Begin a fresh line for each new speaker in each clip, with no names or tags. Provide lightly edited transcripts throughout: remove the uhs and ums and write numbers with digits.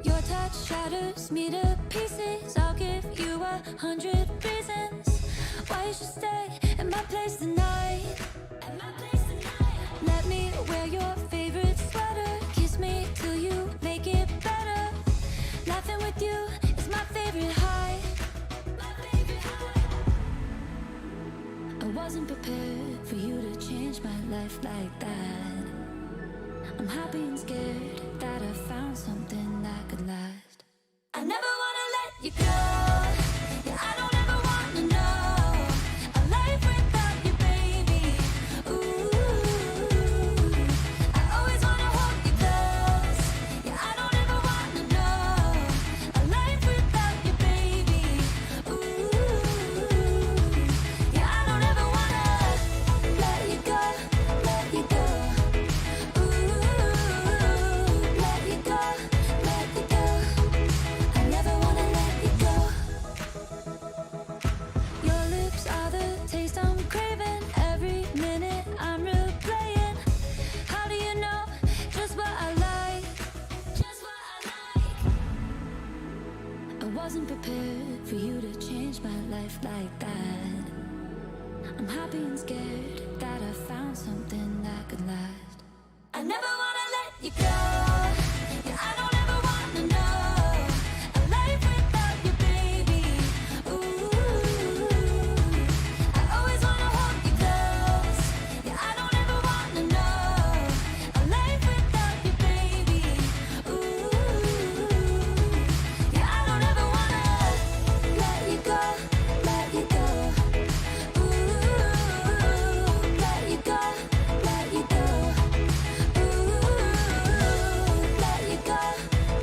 Your touch shatters me to pieces. I'll give you 100 reasons why you should stay at my place tonight. Let me wear your favorite sweater. Kiss me till you make it better. Laughing with you is my favorite high. I wasn't prepared for you to change my life like that. I'm happy and scared that I found something that could last. I never wanna let you go. Yeah, I don't ever wanna know a life without you, baby. Ooh, I always wanna hold you close. Yeah, I don't ever wanna know a life without you, baby. Ooh, yeah, I don't ever wanna let you go, let you go. Let you go, let you go. I never wanna let you go. Your lips are the taste I'm craving. Every minute I'm replaying. How do you know just what I like? Just what I like. I wasn't prepared for you to change my life like that. I'm happy and scared that I found something that could last. I never wanna let you go. Yeah, I don't ever wanna know a life without you, baby. Ooh, I always wanna hold you close. Yeah, I don't ever wanna know a life without you, baby. Ooh, yeah, I don't ever wanna let you go, let you go. Ooh, let you go, let you go. Let you go,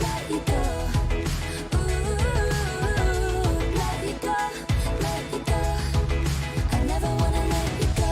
let you go. Let you go, let you go. I never wanna let you go.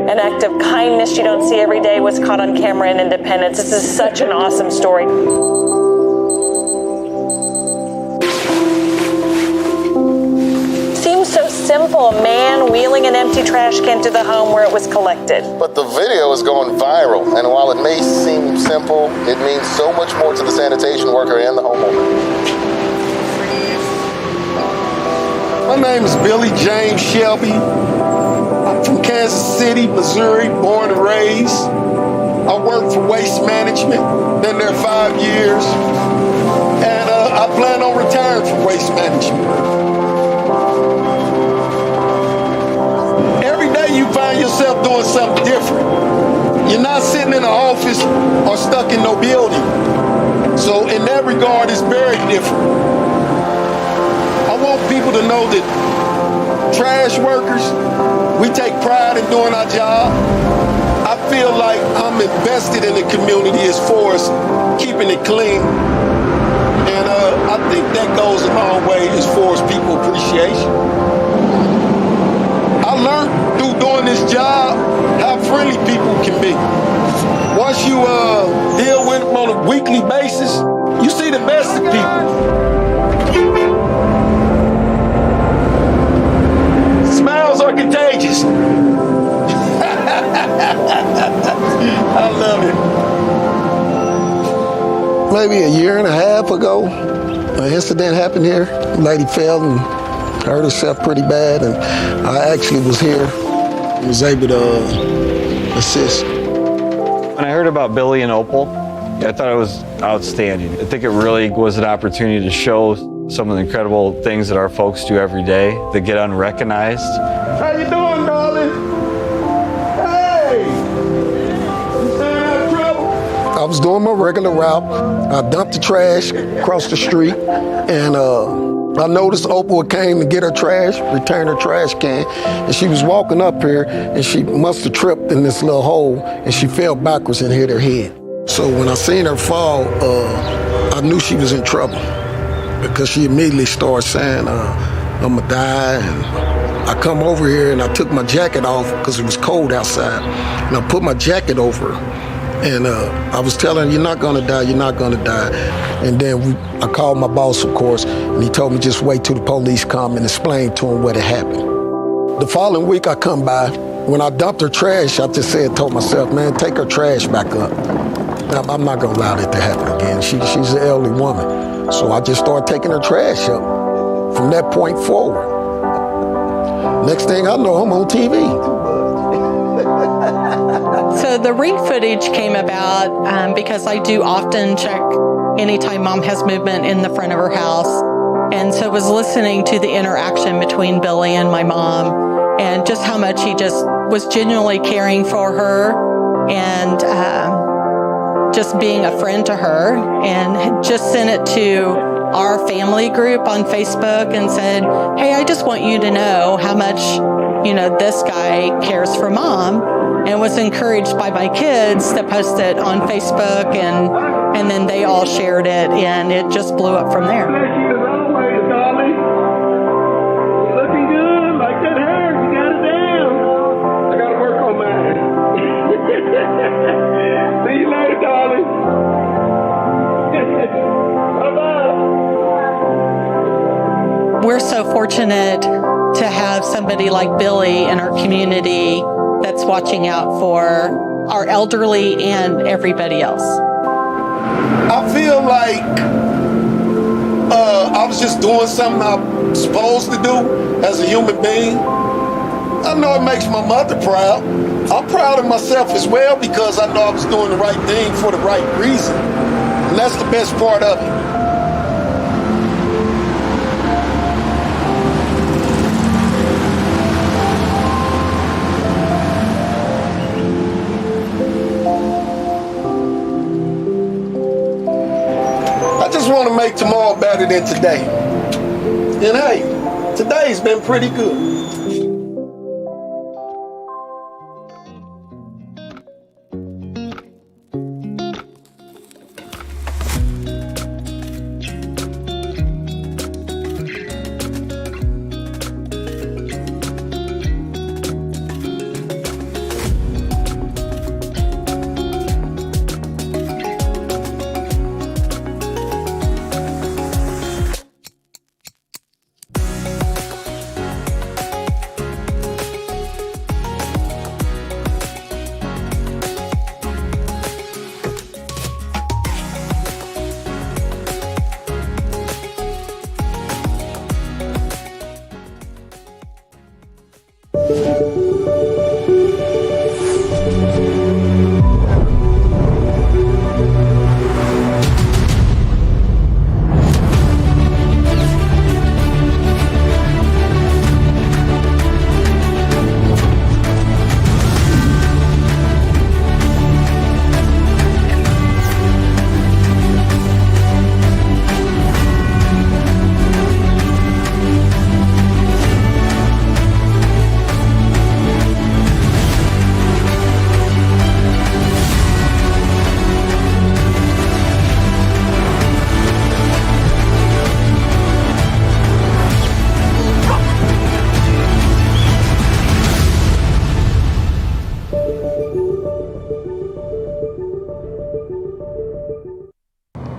An act of kindness you don't see every day was caught on camera in Independence. This is such an awesome story. Seems so simple, a man wheeling an empty trash can to the home where it was collected.
But the video is going viral, and while it may seem simple, it means so much more to the sanitation worker and the homeowner.
My name is Billy James Shelby. I'm from Kansas City, Missouri, born and raised. I work for Waste Management, been there 5 years, and I plan on retiring from Waste Management. Every day you find yourself doing something different. You're not sitting in an office or stuck in no building. So in that regard, it's very different. I want people to know that trash workers, we take pride in doing our job. I feel like I'm invested in the community as far as keeping it clean. And I think that goes a long way as far as people appreciation. I learned through doing this job how friendly people can be. Once you deal with them on a weekly basis, you see the best of people. Smiles are contagious. I love it. Maybe a year and a half ago, an incident happened here. A lady fell and hurt herself pretty bad, and I actually was here and was able to assist.
When I heard about Billy and Opal, I thought it was outstanding. I think it really was an opportunity to show some of the incredible things that our folks do every day that get unrecognized.
How you doing, darling? Hey! You staying out of trouble? I was doing my regular route. I dumped the trash across the street, and I noticed Opal came to get her trash, returned her trash can, and she was walking up here, and she must have tripped in this little hole, and she fell backwards and hit her head. So when I seen her fall, I knew she was in trouble, because she immediately started saying, I'm gonna die. And I come over here and I took my jacket off because it was cold outside, and I put my jacket over her. And I was telling her, you're not gonna die, you're not gonna die. And then I called my boss, of course, and he told me just wait till the police come and explain to him what had happened. The following week I come by, when I dumped her trash, I just told myself, man, take her trash back up. Now, I'm not gonna allow that to happen again. She's an elderly woman. So I just started taking her trash up from that point forward. Next thing I know, I'm on TV.
So the ring footage came about because I do often check anytime Mom has movement in the front of her house. And so I was listening to the interaction between Billy and my mom and just how much he just was genuinely caring for her and just being a friend to her, and just sent it to our family group on Facebook and said, hey, I just want you to know how much, this guy cares for Mom, and was encouraged by my kids to post it on Facebook, and then they all shared it, and it just blew up from there.
Looking good, like that hair, you got it down. I gotta work on mine. See you later, darling.
We're so fortunate to have somebody like Billy in our community that's watching out for our elderly and everybody else.
I feel like I was just doing something I'm supposed to do as a human being. I know it makes my mother proud. I'm proud of myself as well because I know I was doing the right thing for the right reason. And that's the best part of it. I just want to make tomorrow better than today. And hey, today's been pretty good.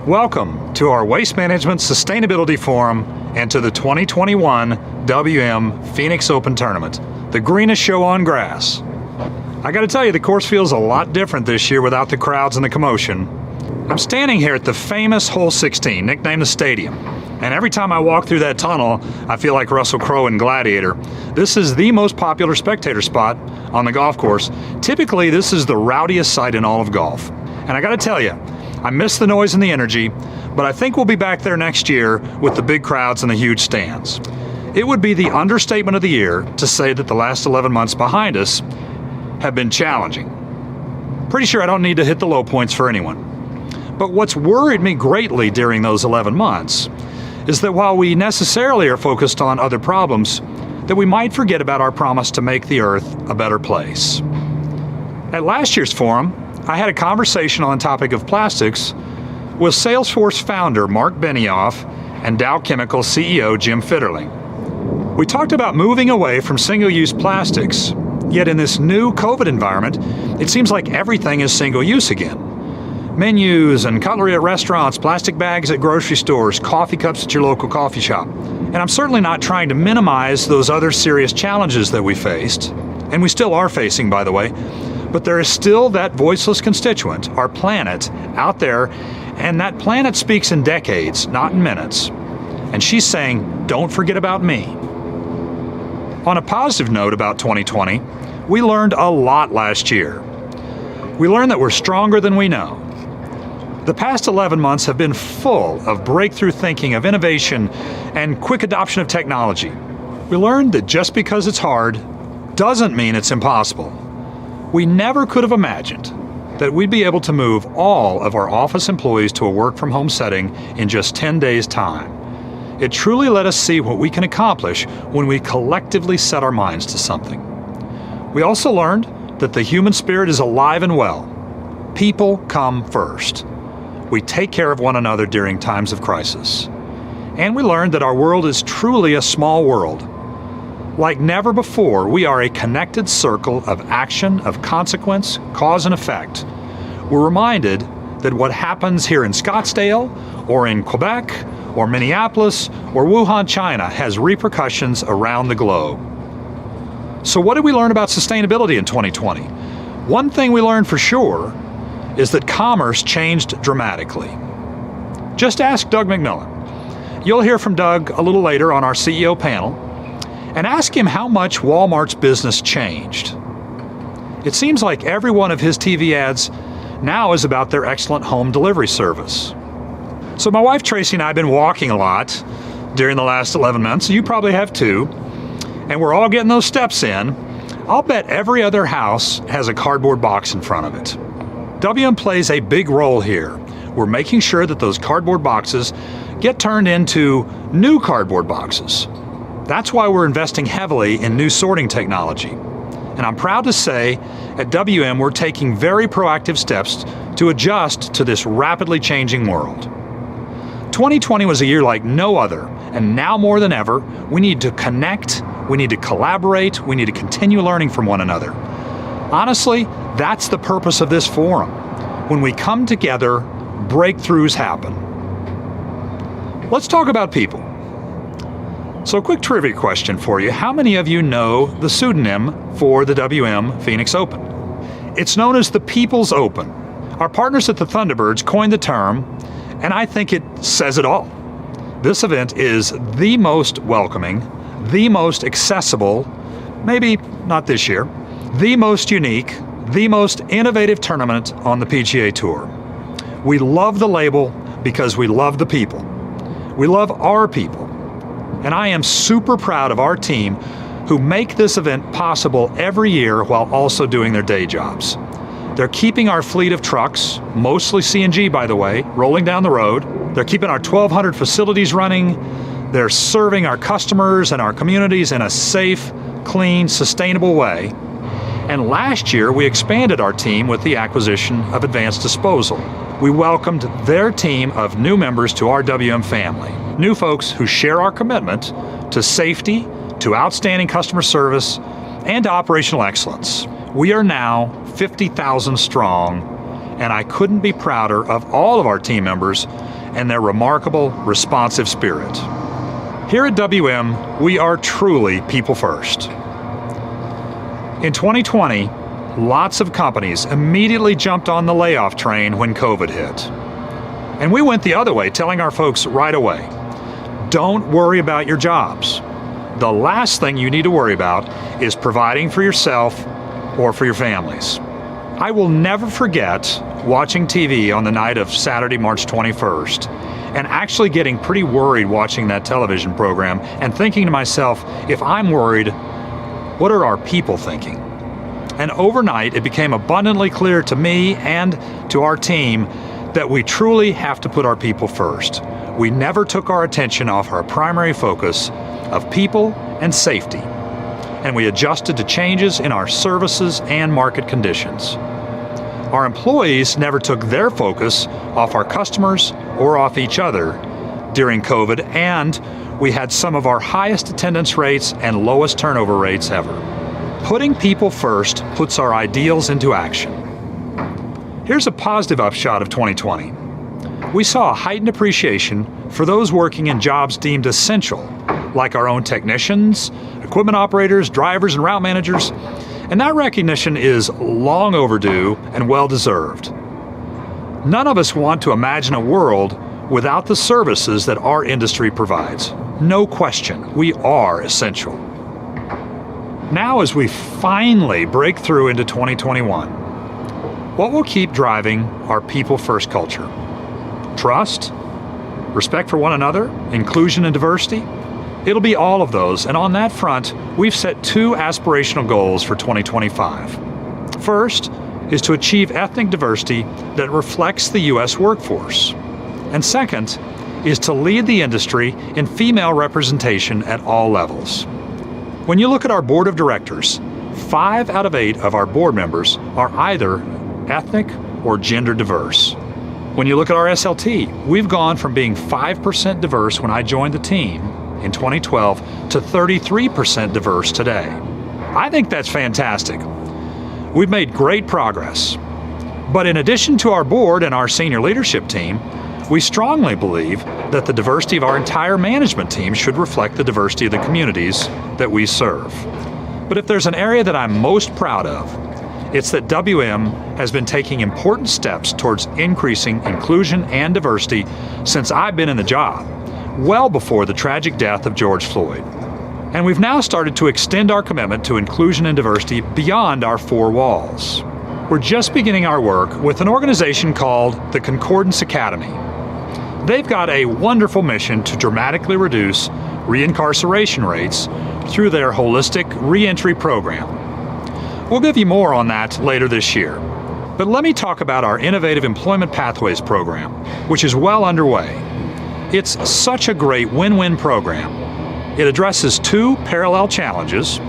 Welcome to our Waste Management Sustainability Forum and to the 2021 WM Phoenix Open Tournament, the greenest show on grass. I gotta tell you, the course feels a lot different this year without the crowds and the commotion. I'm standing here at the famous Hole 16, nicknamed the Stadium. And every time I walk through that tunnel, I feel like Russell Crowe in Gladiator. This is the most popular spectator spot on the golf course. Typically, this is the rowdiest site in all of golf. And I gotta tell you, I miss the noise and the energy, but I think we'll be back there next year with the big crowds and the huge stands. It would be the understatement of the year to say that the last 11 months behind us have been challenging. Pretty sure I don't need to hit the low points for anyone. But what's worried me greatly during those 11 months is that while we necessarily are focused on other problems, that we might forget about our promise to make the earth a better place. At last year's forum, I had a conversation on the topic of plastics with Salesforce founder Mark Benioff and Dow Chemical CEO Jim Fitterling. We talked about moving away from single-use plastics, yet in this new COVID environment, it seems like everything is single-use again. Menus and cutlery at restaurants, plastic bags at grocery stores, coffee cups at your local coffee shop. And I'm certainly not trying to minimize those other serious challenges that we faced, and we still are facing, by the way, but there is still that voiceless constituent, our planet, out there, and that planet speaks in decades, not in minutes. And she's saying, don't forget about me. On a positive note about 2020, we learned a lot last year. We learned that we're stronger than we know. The past 11 months have been full of breakthrough thinking, of innovation, and quick adoption of technology. We learned that just because it's hard doesn't mean it's impossible. We never could have imagined that we'd be able to move all of our office employees to a work-from-home setting in just 10 days' time. It truly let us see what we can accomplish when we collectively set our minds to something. We also learned that the human spirit is alive and well. People come first. We take care of one another during times of crisis. And we learned that our world is truly a small world. Like never before, we are a connected circle of action, of consequence, cause and effect. We're reminded that what happens here in Scottsdale, or in Quebec, or Minneapolis, or Wuhan, China, has repercussions around the globe. So what did we learn about sustainability in 2020? One thing we learned for sure is that commerce changed dramatically. Just ask Doug McMillan. You'll hear from Doug a little later on our CEO panel, and ask him how much Walmart's business changed. It seems like every one of his TV ads now is about their excellent home delivery service. So my wife Tracy and I have been walking a lot during the last 11 months, you probably have too, and we're all getting those steps in. I'll bet every other house has a cardboard box in front of it. WM plays a big role here. We're making sure that those cardboard boxes get turned into new cardboard boxes. That's why we're investing heavily in new sorting technology. And I'm proud to say at WM we're taking very proactive steps to adjust to this rapidly changing world. 2020 was a year like no other, and now more than ever, we need to connect, we need to collaborate, we need to continue learning from one another. Honestly, that's the purpose of this forum. When we come together, breakthroughs happen. Let's talk about people. So a quick trivia question for you. How many of you know the pseudonym for the WM Phoenix Open? It's known as the People's Open. Our partners at the Thunderbirds coined the term, and I think it says it all. This event is the most welcoming, the most accessible, maybe not this year, the most unique, the most innovative tournament on the PGA Tour. We love the label because we love the people. We love our people. And I am super proud of our team who make this event possible every year while also doing their day jobs. They're keeping our fleet of trucks, mostly CNG by the way, rolling down the road. They're keeping our 1,200 facilities running. They're serving our customers and our communities in a safe, clean, sustainable way. And last year, we expanded our team with the acquisition of Advanced Disposal. We welcomed their team of new members to our WM family. New folks who share our commitment to safety, to outstanding customer service, and to operational excellence. We are now 50,000 strong, and I couldn't be prouder of all of our team members and their remarkable, responsive spirit. Here at WM, we are truly people first. In 2020, lots of companies immediately jumped on the layoff train when COVID hit. And we went the other way, telling our folks right away, don't worry about your jobs. The last thing you need to worry about is providing for yourself or for your families. I will never forget watching TV on the night of Saturday, March 21st, and actually getting pretty worried watching that television program and thinking to myself, if I'm worried, what are our people thinking? And overnight, it became abundantly clear to me and to our team that we truly have to put our people first. We never took our attention off our primary focus of people and safety, and we adjusted to changes in our services and market conditions. Our employees never took their focus off our customers or off each other during COVID, and we had some of our highest attendance rates and lowest turnover rates ever. Putting people first puts our ideals into action. Here's a positive upshot of 2020. We saw a heightened appreciation for those working in jobs deemed essential, like our own technicians, equipment operators, drivers, and route managers, and that recognition is long overdue and well-deserved. None of us want to imagine a world without the services that our industry provides. No question, we are essential. Now, as we finally break through into 2021, what will keep driving our people-first culture? Trust, respect for one another, inclusion and diversity? It'll be all of those, and on that front, we've set two aspirational goals for 2025. First is to achieve ethnic diversity that reflects the U.S. workforce. And second is to lead the industry in female representation at all levels. When you look at our board of directors, 5 out of 8 of our board members are either ethnic or gender diverse. When you look at our SLT, we've gone from being 5% diverse when I joined the team in 2012 to 33% diverse today. I think that's fantastic. We've made great progress. But in addition to our board and our senior leadership team, we strongly believe that the diversity of our entire management team should reflect the diversity of the communities that we serve. But if there's an area that I'm most proud of, it's that WM has been taking important steps towards increasing inclusion and diversity since I've been in the job, well before the tragic death of George Floyd. And we've now started to extend our commitment to inclusion and diversity beyond our 4 walls. We're just beginning our work with an organization called the Concordance Academy. They've got a wonderful mission to dramatically reduce reincarceration rates through their holistic reentry program. We'll give you more on that later this year. But let me talk about our Innovative Employment Pathways program, which is well underway. It's such a great win-win program. It addresses 2 parallel challenges: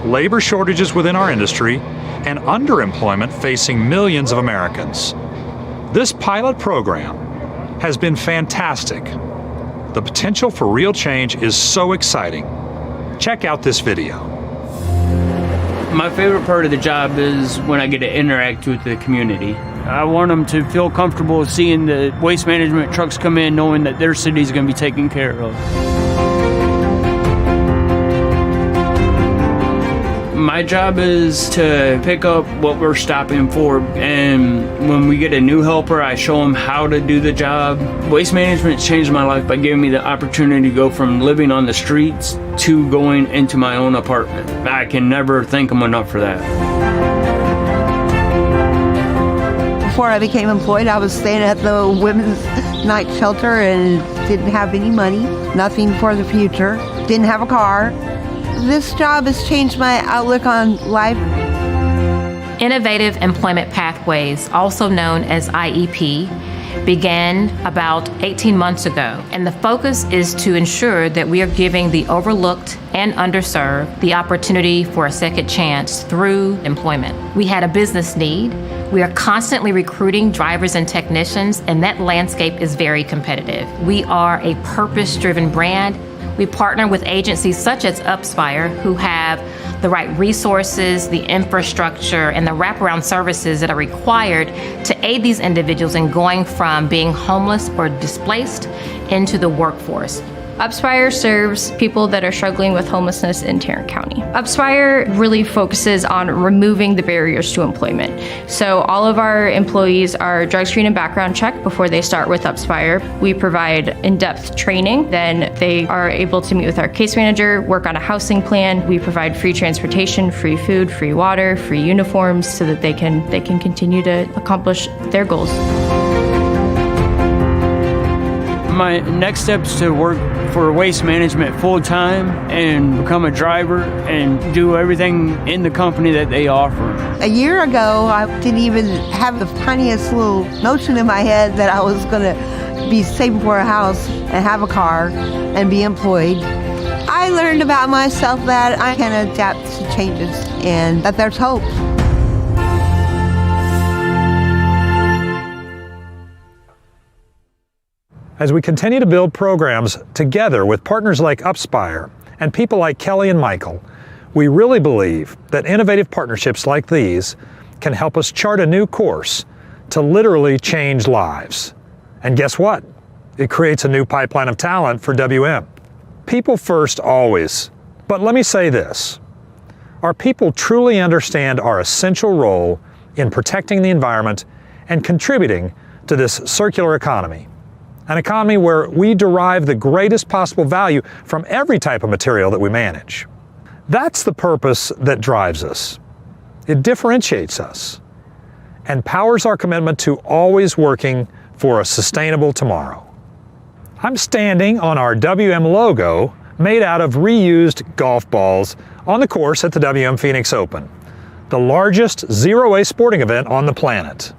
labor shortages within our industry and underemployment facing millions of Americans. This pilot program has been fantastic. The potential for real change is so exciting. Check out this video.
My favorite part of the job is when I get to interact with the community. I want them to feel comfortable seeing the waste management trucks come in, knowing that their city is going to be taken care of. My job is to pick up what we're stopping for, and when we get a new helper, I show them how to do the job. Waste management changed my life by giving me the opportunity to go from living on the streets to going into my own apartment. I can never thank them enough for that.
Before I became employed, I was staying at the women's night shelter and didn't have any money, nothing for the future, didn't have a car. This job has changed my outlook on life.
Innovative Employment Pathways, also known as IEP, began about 18 months ago, and the focus is to ensure that we are giving the overlooked and underserved the opportunity for a second chance through employment. We had a business need. We are constantly recruiting drivers and technicians, and that landscape is very competitive. We are a purpose-driven brand. We partner with agencies such as Upspire, who have the right resources, the infrastructure, and the wraparound services that are required to aid these individuals in going from being homeless or displaced into the workforce.
Upspire serves people that are struggling with homelessness in Tarrant County. Upspire really focuses on removing the barriers to employment. So all of our employees are drug screen and background checked before they start with Upspire. We provide in-depth training. Then they are able to meet with our case manager, work on a housing plan. We provide free transportation, free food, free water, free uniforms so that they can continue to accomplish their goals.
My next step is to work for waste management full-time and become a driver and do everything in the company that they offer.
A year ago, I didn't even have the tiniest little notion in my head that I was going to be saving for a house and have a car and be employed. I learned about myself that I can adapt to changes and that there's hope.
As we continue to build programs together with partners like Upspire and people like Kelly and Michael, we really believe that innovative partnerships like these can help us chart a new course to literally change lives. And guess what? It creates a new pipeline of talent for WM. People first always. But let me say this. Our people truly understand our essential role in protecting the environment and contributing to this circular economy. An economy where we derive the greatest possible value from every type of material that we manage. That's the purpose that drives us. It differentiates us and powers our commitment to always working for a sustainable tomorrow. I'm standing on our WM logo made out of reused golf balls on the course at the WM Phoenix Open, the largest zero-waste sporting event on the planet.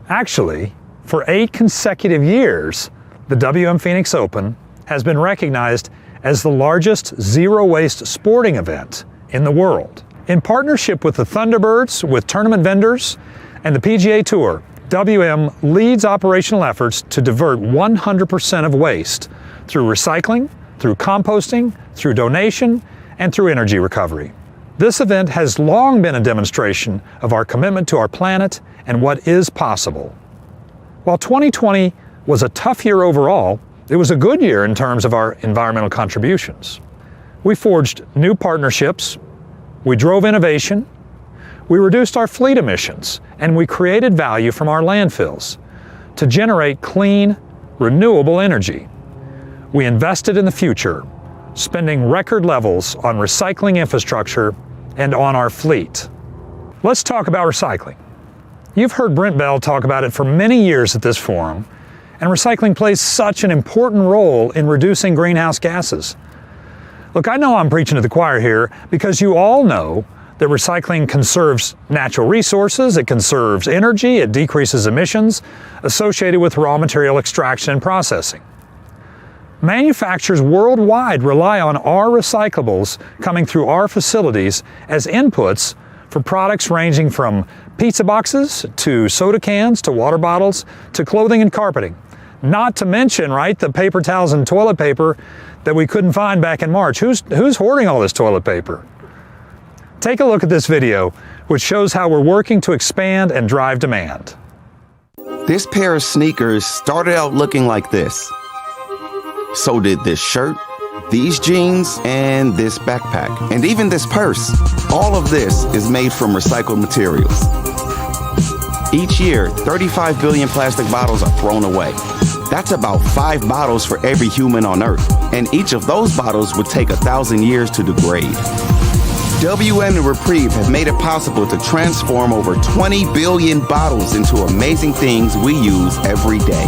Actually, for 8 consecutive years, the WM Phoenix Open has been recognized as the largest zero-waste sporting event in the world. In partnership with the Thunderbirds, with tournament vendors, and the PGA Tour, WM leads operational efforts to divert 100% of waste through recycling, through composting, through donation, and through energy recovery. This event has long been a demonstration of our commitment to our planet and what is possible. While 2020 was a tough year overall, it was a good year in terms of our environmental contributions. We forged new partnerships, we drove innovation, we reduced our fleet emissions, and we created value from our landfills to generate clean, renewable energy. We invested in the future, spending record levels on recycling infrastructure and on our fleet. Let's talk about recycling. You've heard Brent Bell talk about it for many years at this forum, and recycling plays such an important role in reducing greenhouse gases. Look, I know I'm preaching to the choir here because you all know that recycling conserves natural resources, it conserves energy, it decreases emissions associated with raw material extraction and processing. Manufacturers worldwide rely on our recyclables coming through our facilities as inputs for products ranging from pizza boxes to soda cans to water bottles to clothing and carpeting. Not to mention, right, the paper towels and toilet paper that we couldn't find back in March. Who's hoarding all this toilet paper? Take a look at this video, which shows how we're working to expand and drive demand.
This pair of sneakers started out looking like this. So did this shirt, these jeans, and this backpack, and even this purse. All of this is made from recycled materials. Each year, 35 billion plastic bottles are thrown away. That's about 5 bottles for every human on Earth, and each of those bottles would take 1,000 years to degrade. WM and Reprieve have made it possible to transform over 20 billion bottles into amazing things we use every day.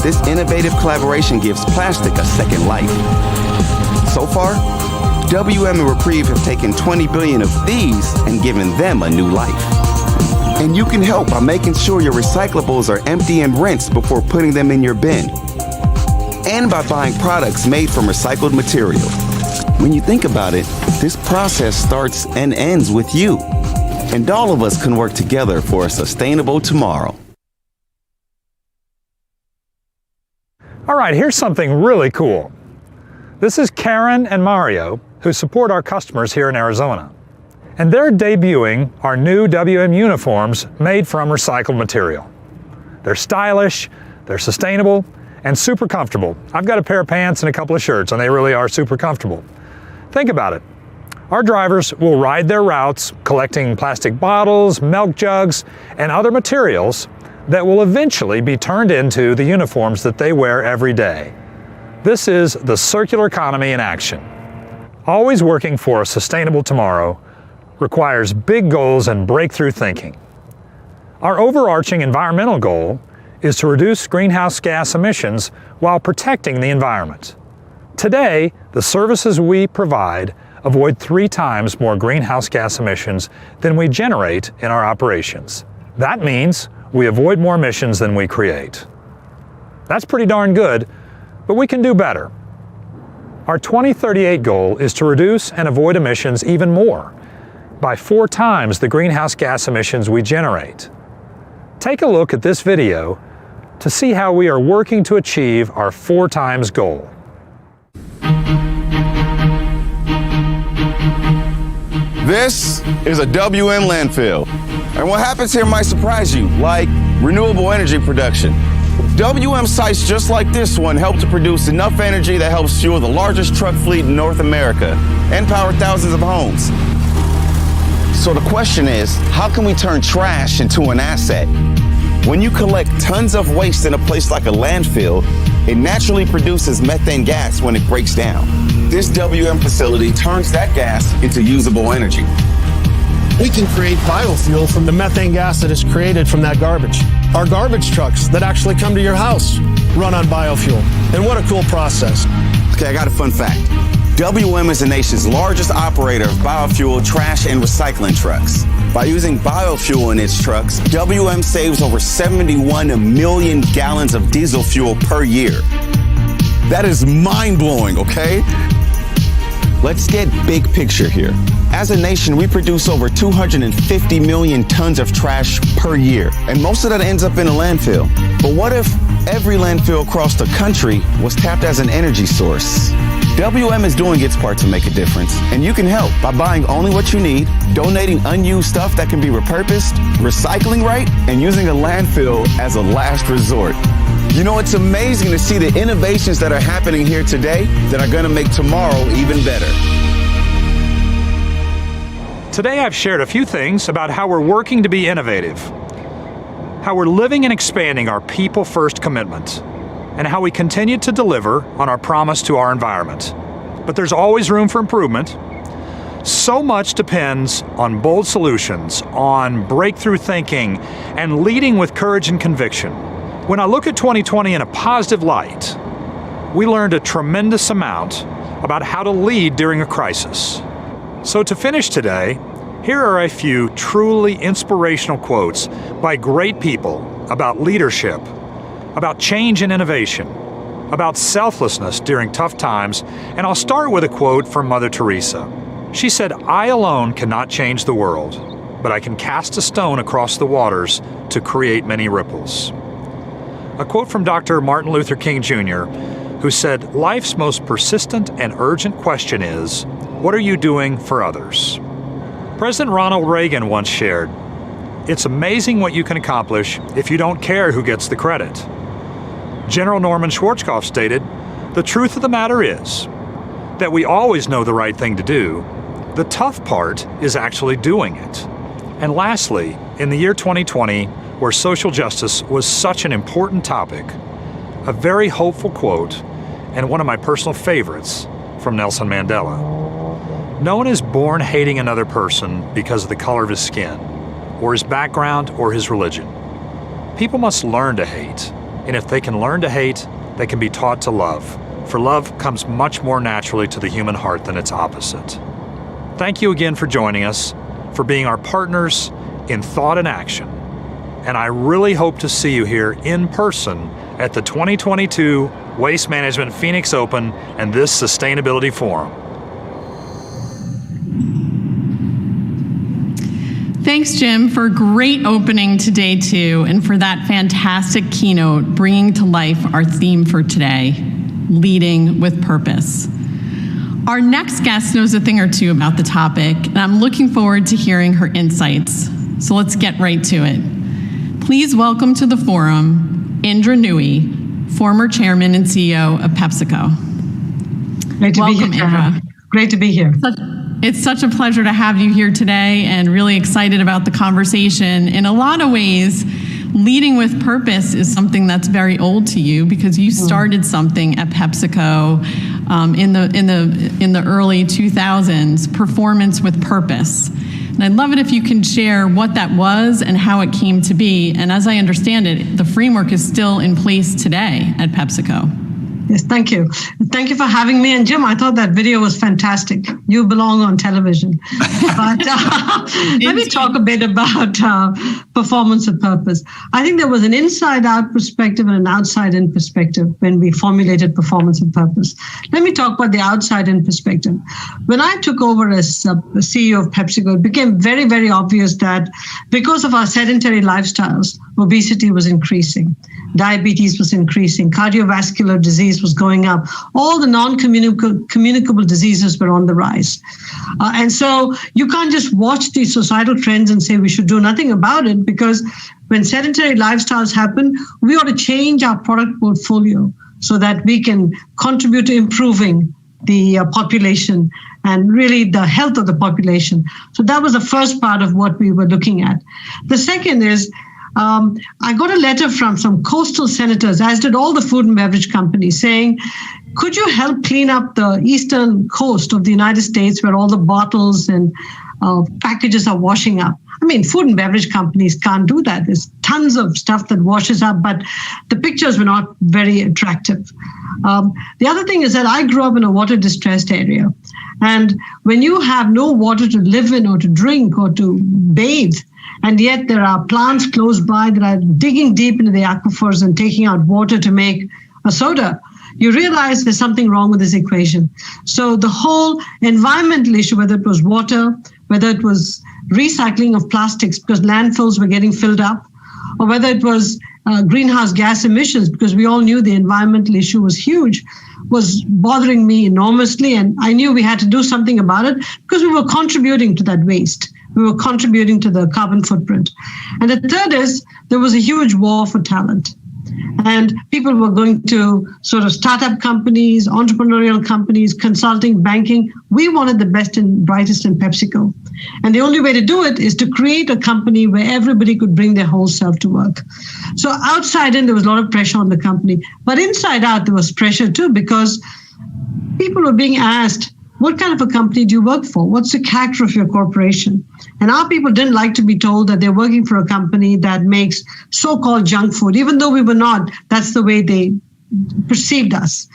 This innovative collaboration gives plastic a second life. So far, WM and Reprieve have taken 20 billion of these and given them a new life. And you can help by making sure your recyclables are empty and rinsed before putting them in your bin. And by buying products made from recycled material. When you think about it, this process starts and ends with you. And all of us can work together for a sustainable tomorrow.
All right, here's something really cool. This is Karen and Mario, who support our customers here in Arizona. And they're debuting our new WM uniforms made from recycled material. They're stylish, they're sustainable, and super comfortable. I've got a pair of pants and a couple of shirts, and they really are super comfortable. Think about it. Our drivers will ride their routes collecting plastic bottles, milk jugs, and other materials that will eventually be turned into the uniforms that they wear every day. This is the circular economy in action. Always working for a sustainable tomorrow requires big goals and breakthrough thinking. Our overarching environmental goal is to reduce greenhouse gas emissions while protecting the environment. Today, the services we provide avoid 3 times more greenhouse gas emissions than we generate in our operations. That means we avoid more emissions than we create. That's pretty darn good, but we can do better. Our 2038 goal is to reduce and avoid emissions even more, by 4 times the greenhouse gas emissions we generate. Take a look at this video to see how we are working to achieve our 4 times goal.
This is a WM landfill. And what happens here might surprise you, like renewable energy production. WM sites just like this one help to produce enough energy that helps fuel the largest truck fleet in North America and power thousands of homes. So the question is, how can we turn trash into an asset? When you collect tons of waste in a place like a landfill, it naturally produces methane gas when it breaks down. This WM facility turns that gas into usable energy.
We can create biofuel from the methane gas that is created from that garbage. Our garbage trucks that actually come to your house run on biofuel. And what a cool process.
Okay, I got a fun fact. WM is the nation's largest operator of biofuel trash and recycling trucks. By using biofuel in its trucks, WM saves over 71 million gallons of diesel fuel per year. That is mind-blowing, okay? Let's get big picture here. As a nation, we produce over 250 million tons of trash per year, and most of that ends up in a landfill. But what if every landfill across the country was tapped as an energy source? WM is doing its part to make a difference, and you can help by buying only what you need, donating unused stuff that can be repurposed, recycling right, and using a landfill as a last resort. You know, it's amazing to see the innovations that are happening here today that are going to make tomorrow even better.
Today I've shared a few things about how we're working to be innovative, how we're living and expanding our people-first commitment, and how we continue to deliver on our promise to our environment. But there's always room for improvement. So much depends on bold solutions, on breakthrough thinking, and leading with courage and conviction. When I look at 2020 in a positive light, we learned a tremendous amount about how to lead during a crisis. So to finish today, here are a few truly inspirational quotes by great people about leadership, about change and innovation, about selflessness during tough times, and I'll start with a quote from Mother Teresa. She said, "I alone cannot change the world, but I can cast a stone across the waters to create many ripples." A quote from Dr. Martin Luther King Jr., who said, "Life's most persistent and urgent question is, what are you doing for others?" President Ronald Reagan once shared, "It's amazing what you can accomplish if you don't care who gets the credit." General Norman Schwarzkopf stated, "The truth of the matter is that we always know the right thing to do. The tough part is actually doing it." And lastly, in the year 2020, where social justice was such an important topic, a very hopeful quote, and one of my personal favorites, from Nelson Mandela. "No one is born hating another person because of the color of his skin, or his background, or his religion. People must learn to hate, and if they can learn to hate, they can be taught to love, for love comes much more naturally to the human heart than its opposite." Thank you again for joining us, for being our partners in thought and action, and I really hope to see you here in person at the 2022 Waste Management Phoenix Open and this Sustainability Forum.
Thanks, Jim, for a great opening to day 2 and for that fantastic keynote bringing to life our theme for today, leading with purpose. Our next guest knows a thing or two about the topic, and I'm looking forward to hearing her insights. So let's get right to it. Please welcome to the forum, Indra Nooyi, former chairman and CEO of PepsiCo.
Great to be here, Indra. Great to be here.
It's such a pleasure to have you here today, and really excited about the conversation. In a lot of ways, leading with purpose is something that's very old to you, because you started something at PepsiCo in the early 2000s, performance with purpose. And I'd love it if you can share what that was and how it came to be. And as I understand it, the framework is still in place today at PepsiCo.
Yes, thank you. Thank you for having me. And Jim, I thought that video was fantastic. You belong on television. But let me talk a bit about performance of purpose. I think there was an inside-out perspective and an outside-in perspective when we formulated performance of purpose. Let me talk about the outside-in perspective. When I took over as CEO of PepsiCo, it became very, very obvious that because of our sedentary lifestyles, obesity was increasing, diabetes was increasing, cardiovascular disease was going up, all the non-communicable diseases were on the rise. And so you can't just watch these societal trends and say we should do nothing about it, because when sedentary lifestyles happen, we ought to change our product portfolio so that we can contribute to improving the population and really the health of the population. So that was the first part of what we were looking at. The second is, I got a letter from some coastal senators, as did all the food and beverage companies, saying, could you help clean up the eastern coast of the United States where all the bottles and packages are washing up? I mean, food and beverage companies can't do that. There's tons of stuff that washes up, but the pictures were not very attractive. The other thing is that I grew up in a water-distressed area. And when you have no water to live in or to drink or to bathe, and yet there are plants close by that are digging deep into the aquifers and taking out water to make a soda, you realize there's something wrong with this equation. So the whole environmental issue, whether it was water, whether it was recycling of plastics because landfills were getting filled up, or whether it was greenhouse gas emissions, because we all knew the environmental issue was huge, was bothering me enormously. And I knew we had to do something about it because we were contributing to that waste. We were contributing to the carbon footprint. And the third is there was a huge war for talent. And people were going to sort of startup companies, entrepreneurial companies, consulting, banking. We wanted the best and brightest in PepsiCo. And the only way to do it is to create a company where everybody could bring their whole self to work. So outside in, there was a lot of pressure on the company. But inside out, there was pressure too, because people were being asked, what kind of a company do you work for? What's the character of your corporation? And our people didn't like to be told that they're working for a company that makes so-called junk food, even though we were not. That's the way they perceived us.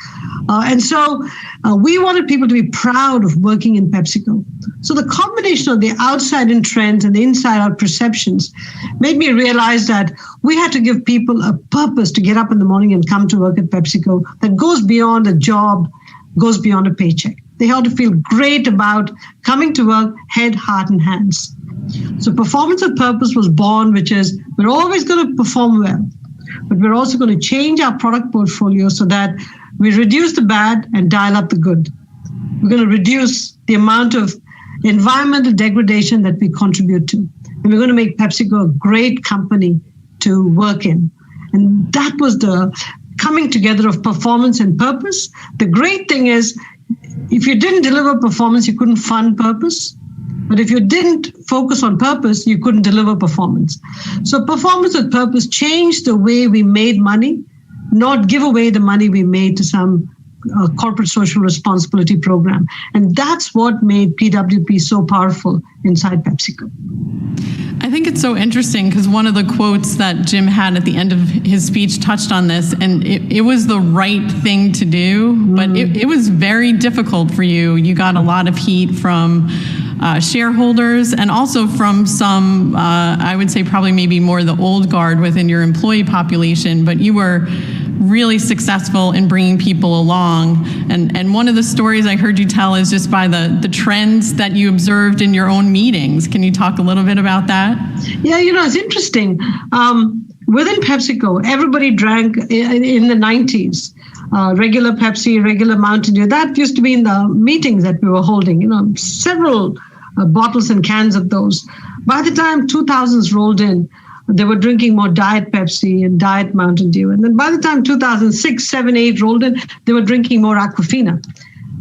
And so we wanted people to be proud of working in PepsiCo. So the combination of the outside-in trends and the inside-out perceptions made me realize that we had to give people a purpose to get up in the morning and come to work at PepsiCo that goes beyond a job, goes beyond a paycheck. They ought to feel great about coming to work, head, heart, and hands. So performance of purpose was born, which is we're always going to perform well, but we're also going to change our product portfolio so that we reduce the bad and dial up the good. We're going to reduce the amount of environmental degradation that we contribute to. And we're going to make PepsiCo a great company to work in. And that was the coming together of performance and purpose. The great thing is, if you didn't deliver performance, you couldn't fund purpose. But if you didn't focus on purpose, you couldn't deliver performance. So performance with purpose changed the way we made money, not give away the money we made to some corporate social responsibility program. And that's what made PWP so powerful inside PepsiCo.
I think it's so interesting because one of the quotes that Jim had at the end of his speech touched on this, and it was the right thing to do, but it was very difficult for you. You got a lot of heat from shareholders and also from some, I would say probably maybe more the old guard within your employee population, but you were really successful in bringing people along. And one of the stories I heard you tell is just by the trends that you observed in your own meetings. Can you talk a little bit about that?
Yeah, it's interesting. within PepsiCo, everybody drank in the 90s. Regular Pepsi, regular Mountain Dew. That used to be in the meetings that we were holding, several bottles and cans of those. By the time 2000s rolled in, they were drinking more Diet Pepsi and Diet Mountain Dew. And then by the time 2006, 7, 8 rolled in, they were drinking more Aquafina.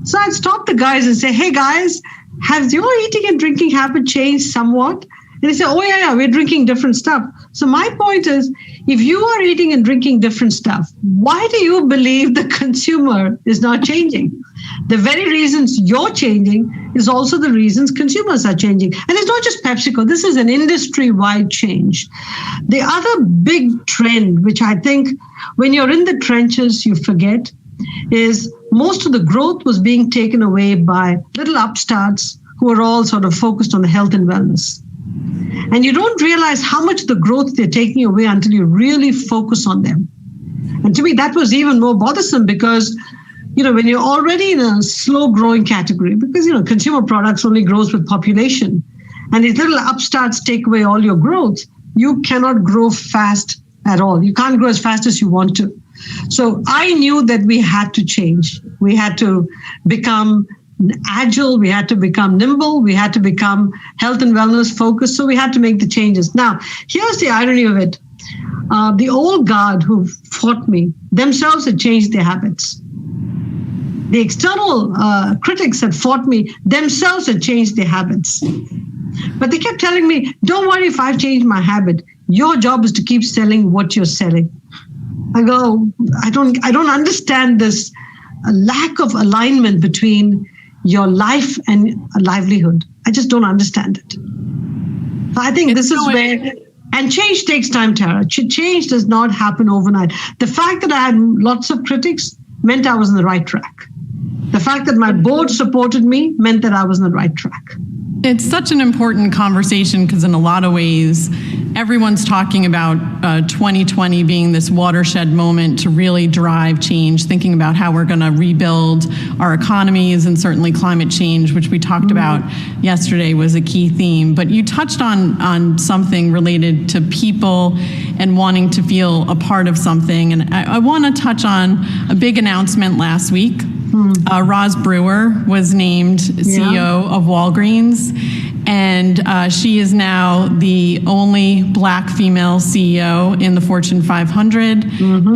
So I'd stop the guys and say, hey guys, has your eating and drinking habit changed somewhat? And they say, oh yeah, we're drinking different stuff. So my point is, if you are eating and drinking different stuff, why do you believe the consumer is not changing? The very reasons you're changing is also the reasons consumers are changing. And it's not just PepsiCo. This is an industry-wide change. The other big trend, which I think when you're in the trenches, you forget, is most of the growth was being taken away by little upstarts who are all sort of focused on the health and wellness. And you don't realize how much of the growth they're taking away until you really focus on them. And to me, that was even more bothersome because, when you're already in a slow growing category, because, consumer products only grows with population, and these little upstarts take away all your growth, you cannot grow fast at all. You can't grow as fast as you want to. So I knew that we had to change. We had to become agile, we had to become nimble, we had to become health and wellness focused, so we had to make the changes. Now, here's the irony of it. The old guard who fought me themselves had changed their habits. The external critics that fought me themselves had changed their habits. But they kept telling me, don't worry if I've changed my habit. Your job is to keep selling what you're selling. I go, I don't understand this lack of alignment between your life and a livelihood. I just don't understand it. So I think this is where, and change takes time, Tara. Change does not happen overnight. The fact that I had lots of critics meant I was on the right track. The fact that my board supported me meant that I was on the right track.
It's such an important conversation because in a lot of ways, everyone's talking about 2020 being this watershed moment to really drive change, thinking about how we're going to rebuild our economies, and certainly climate change, which we talked about yesterday, was a key theme. But you touched on something related to people and wanting to feel a part of something. And I want to touch on a big announcement last week. Roz Brewer was named CEO of Walgreens, and she is now the only Black female CEO in the Fortune 500,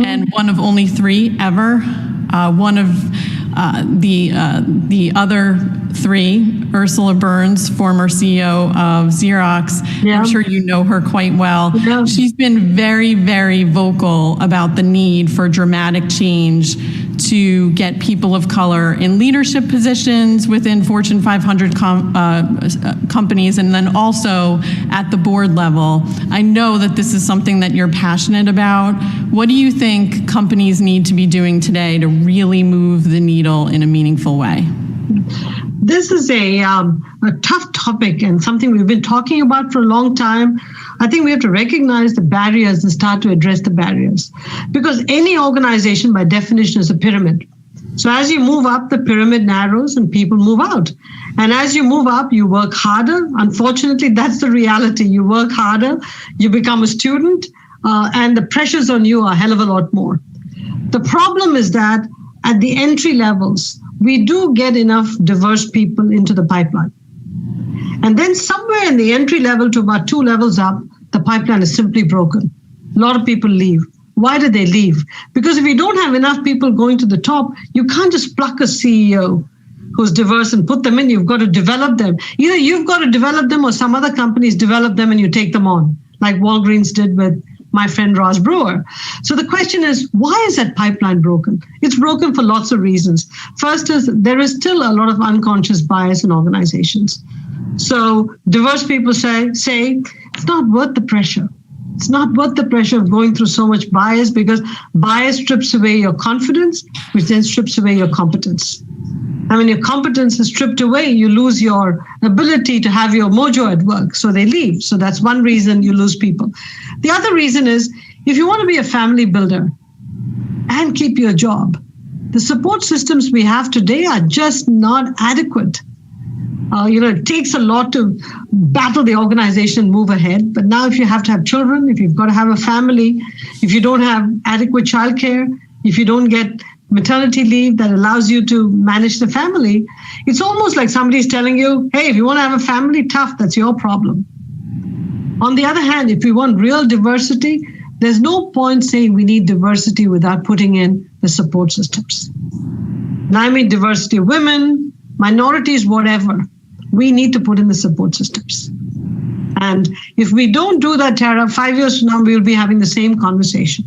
and one of only 3 ever. One of the other 3, Ursula Burns, former CEO of Xerox. I'm sure you know her quite well. She's been very, very vocal about the need for dramatic change to get people of color in leadership positions within Fortune 500 companies, and then also at the board level. I know that this is something that you're passionate about. What do you think companies need to be doing today to really move the needle in a meaningful way?
This is a tough topic and something we've been talking about for a long time. I think we have to recognize the barriers and start to address the barriers, because any organization by definition is a pyramid. So as you move up, the pyramid narrows and people move out. And as you move up, you work harder. Unfortunately, that's the reality. You work harder, you become a student, and the pressures on you are a hell of a lot more. The problem is that at the entry levels, we do get enough diverse people into the pipeline. And then somewhere in the entry level to about 2 levels up, the pipeline is simply broken. A lot of people leave. Why do they leave? Because if you don't have enough people going to the top, you can't just pluck a CEO who's diverse and put them in. You've got to develop them. Either you've got to develop them or some other companies develop them and you take them on, like Walgreens did with my friend Roz Brewer. So the question is, why is that pipeline broken? It's broken for lots of reasons. First is there is still a lot of unconscious bias in organizations. So diverse people say it's not worth the pressure. It's not worth the pressure of going through so much bias, because bias strips away your confidence, which then strips away your competence. And when your competence is stripped away, you lose your ability to have your mojo at work. So they leave. So that's one reason you lose people. The other reason is, if you want to be a family builder and keep your job, the support systems we have today are just not adequate. It takes a lot to battle the organization and move ahead. But now if you have to have children, if you've got to have a family, if you don't have adequate childcare, if you don't get maternity leave that allows you to manage the family, it's almost like somebody's telling you, hey, if you want to have a family, tough, that's your problem. On the other hand, if we want real diversity, there's no point saying we need diversity without putting in the support systems. And I mean diversity of women, minorities, whatever. We need to put in the support systems. And if we don't do that, Tara, 5 years from now, we'll be having the same conversation.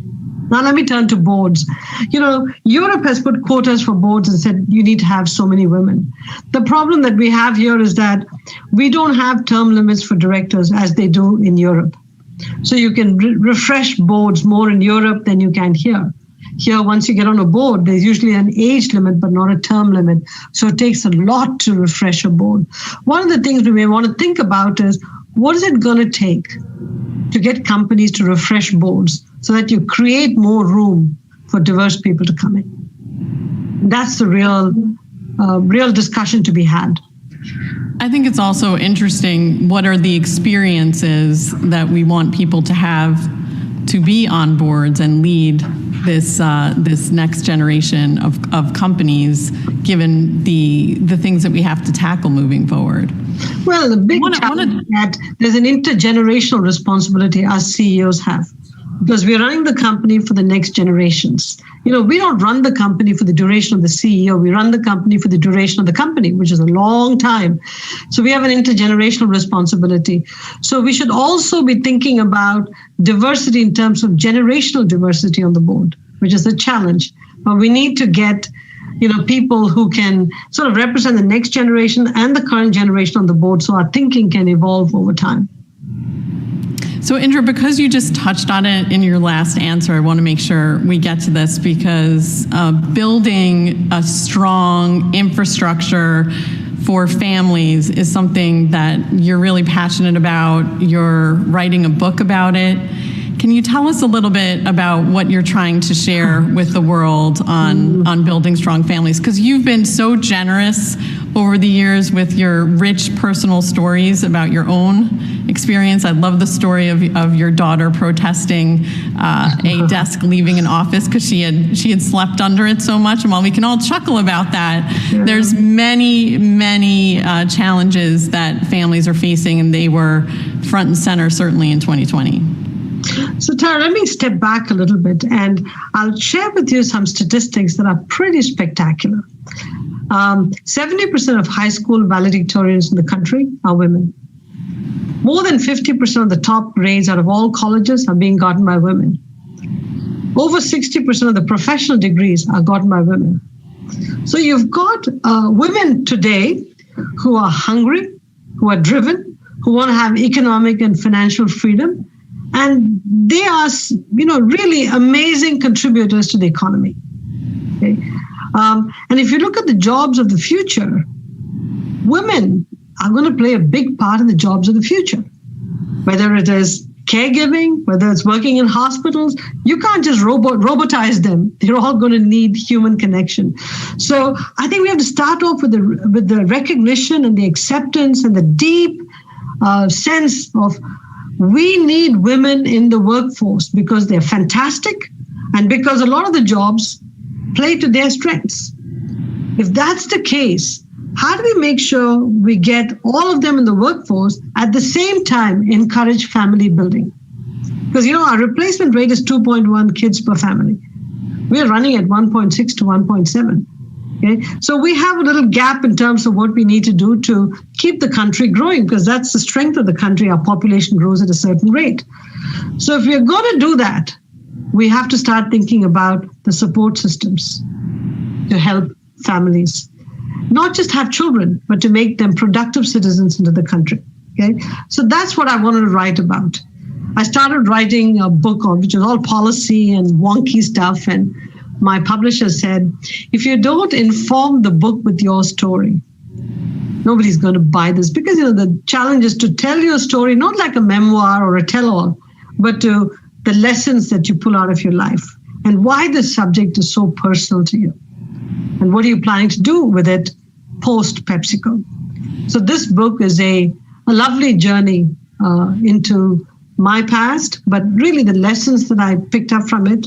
Now, let me turn to boards. Europe has put quotas for boards and said you need to have so many women. The problem that we have here is that we don't have term limits for directors as they do in Europe. So you can refresh boards more in Europe than you can here. Here, once you get on a board, there's usually an age limit, but not a term limit. So it takes a lot to refresh a board. One of the things we may want to think about is, what is it going to take to get companies to refresh boards so that you create more room for diverse people to come in? That's the real discussion to be had.
I think it's also interesting, what are the experiences that we want people to have to be on boards and lead this next generation of companies, given the things that we have to tackle moving forward?
Well, the big challenge is that there's an intergenerational responsibility us CEOs have, because we're running the company for the next generations. We don't run the company for the duration of the CEO. We run the company for the duration of the company, which is a long time. So we have an intergenerational responsibility. So we should also be thinking about diversity in terms of generational diversity on the board, which is a challenge. But we need to get people who can sort of represent the next generation and the current generation on the board, so our thinking can evolve over time.
So Indra, because you just touched on it in your last answer, I want to make sure we get to this, because building a strong infrastructure for families is something that you're really passionate about. You're writing a book about it. Can you tell us a little bit about what you're trying to share with the world on building strong families? Because you've been so generous over the years with your rich personal stories about your own experience. I love the story of your daughter protesting a desk leaving an office because she had slept under it so much. And while we can all chuckle about that, there's many challenges that families are facing, and they were front and center certainly in 2020.
So Tara, let me step back a little bit, and I'll share with you some statistics that are pretty spectacular. 70% of high school valedictorians in the country are women. More than 50% of the top grades out of all colleges are being gotten by women. Over 60% of the professional degrees are gotten by women. So you've got women today who are hungry, who are driven, who want to have economic and financial freedom. And they are, really amazing contributors to the economy. Okay? And if you look at the jobs of the future, women are going to play a big part in the jobs of the future. Whether it is caregiving, whether it's working in hospitals, you can't just robotize them. They're all going to need human connection. So I think we have to start off with the recognition and the acceptance and the deep sense of, we need women in the workforce because they're fantastic and because a lot of the jobs play to their strengths. If that's the case, how do we make sure we get all of them in the workforce, at the same time encourage family building? Because, our replacement rate is 2.1 kids per family. We're running at 1.6 to 1.7. Okay, so we have a little gap in terms of what we need to do to keep the country growing, because that's the strength of the country. Our population grows at a certain rate. So if we're going to do that, we have to start thinking about the support systems to help families, not just have children, but to make them productive citizens into the country. Okay, so that's what I wanted to write about. I started writing a book on, which is all policy and wonky stuff, and my publisher said, if you don't inform the book with your story, nobody's going to buy this, because the challenge is to tell your story, not like a memoir or a tell-all, but to the lessons that you pull out of your life and why this subject is so personal to you. And what are you planning to do with it post PepsiCo? So this book is a lovely journey into my past, but really the lessons that I picked up from it,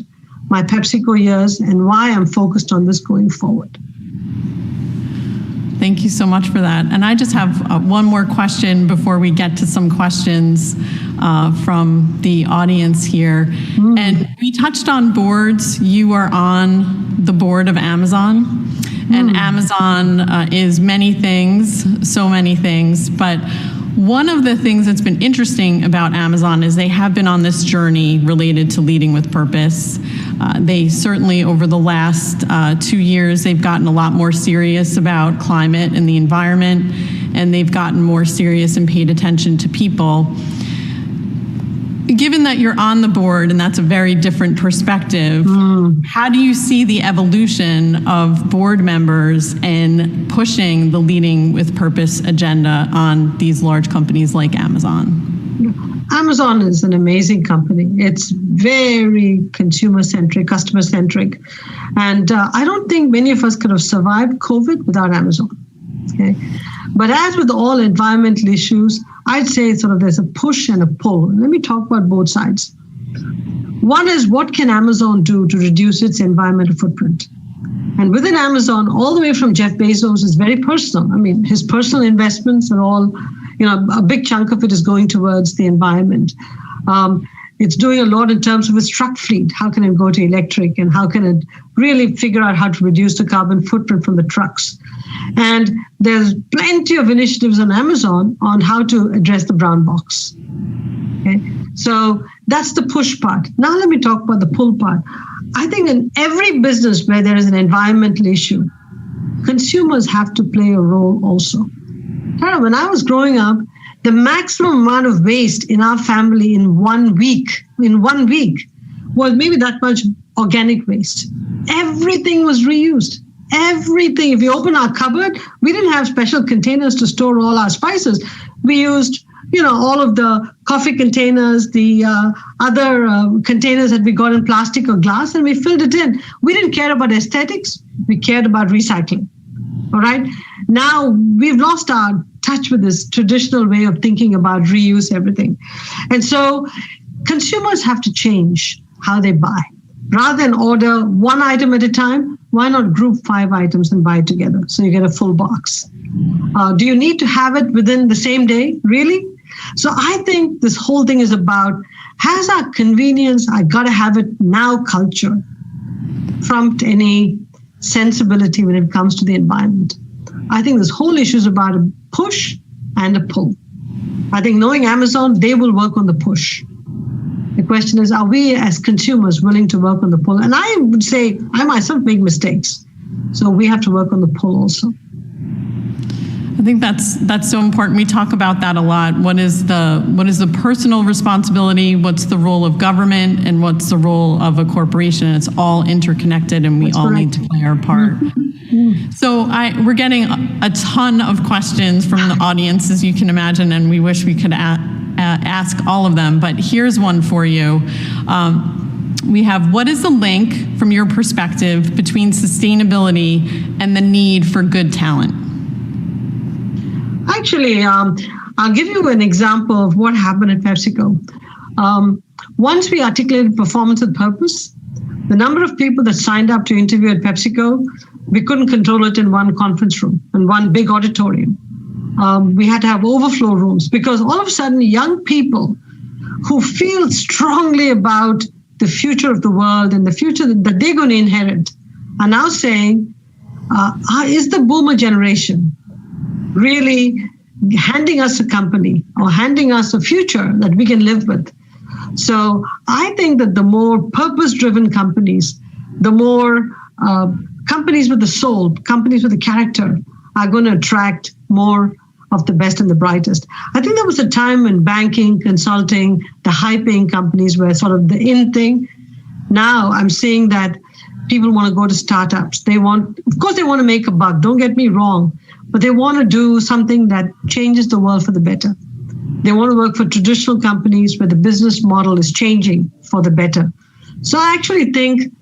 my PepsiCo years, and why I'm focused on this going forward.
Thank you so much for that. And I just have one more question before we get to some questions from the audience here. And we touched on boards. You are on the board of Amazon. And Amazon is many things, so many things. But one of the things that's been interesting about Amazon is they have been on this journey related to leading with purpose. They certainly, over the last 2 years, they've gotten a lot more serious about climate and the environment, and they've gotten more serious and paid attention to people. Given that you're on the board, and that's a very different perspective, how do you see the evolution of board members and pushing the leading with purpose agenda on these large companies like Amazon?
Amazon is an amazing company. It's very consumer-centric, customer-centric. And I don't think many of us could have survived COVID without Amazon. Okay? But as with all environmental issues, I'd say sort of there's a push and a pull. Let me talk about both sides. One is, what can Amazon do to reduce its environmental footprint? And within Amazon, all the way from Jeff Bezos is very personal. I mean, his personal investments are all, a big chunk of it is going towards the environment. It's doing a lot in terms of its truck fleet. How can it go to electric, and how can it really figure out how to reduce the carbon footprint from the trucks? And there's plenty of initiatives on Amazon on how to address the brown box. Okay? So that's the push part. Now let me talk about the pull part. I think in every business where there is an environmental issue, consumers have to play a role also. When I was growing up, the maximum amount of waste in our family in 1 week was maybe that much organic waste. Everything was reused. Everything. If you open our cupboard, we didn't have special containers to store all our spices. We used, all of the coffee containers, the other containers that we got in plastic or glass, and we filled it in. We didn't care about aesthetics. We cared about recycling. All right. Now we've lost our touch with this traditional way of thinking about reuse everything. And so consumers have to change how they buy. Rather than order one item at a time, why not group 5 items and buy it together so you get a full box? Do you need to have it within the same day? Really? So I think this whole thing is about, has our convenience, I got to have it now culture trumped any sensibility when it comes to the environment? I think this whole issue is about a push and a pull. I think knowing Amazon, they will work on the push. The question is, are we as consumers willing to work on the pull? And I would say I myself make mistakes. So we have to work on the pull also.
I think that's so important. We talk about that a lot. What is the personal responsibility? What's the role of government? And what's the role of a corporation? It's all interconnected, and we all need to play our part. So we're getting a ton of questions from the audience, as you can imagine, and we wish we could ask all of them. But here's one for you. We have, what is the link from your perspective between sustainability and the need for good talent?
Actually, I'll give you an example of what happened at PepsiCo. Once we articulated performance with purpose, the number of people that signed up to interview at PepsiCo, we couldn't control it in one conference room, in one big auditorium. We had to have overflow rooms, because all of a sudden young people who feel strongly about the future of the world and the future that they're going to inherit are now saying, is the boomer generation really handing us a company or handing us a future that we can live with? So I think that the more purpose-driven companies, the more companies with the soul, companies with the character are going to attract more of the best and the brightest. I think there was a time when banking, consulting, the high-paying companies were sort of the in thing. Now I'm seeing that people want to go to startups. Of course they want to make a buck, don't get me wrong, but they want to do something that changes the world for the better. They want to work for traditional companies where the business model is changing for the better. So I actually think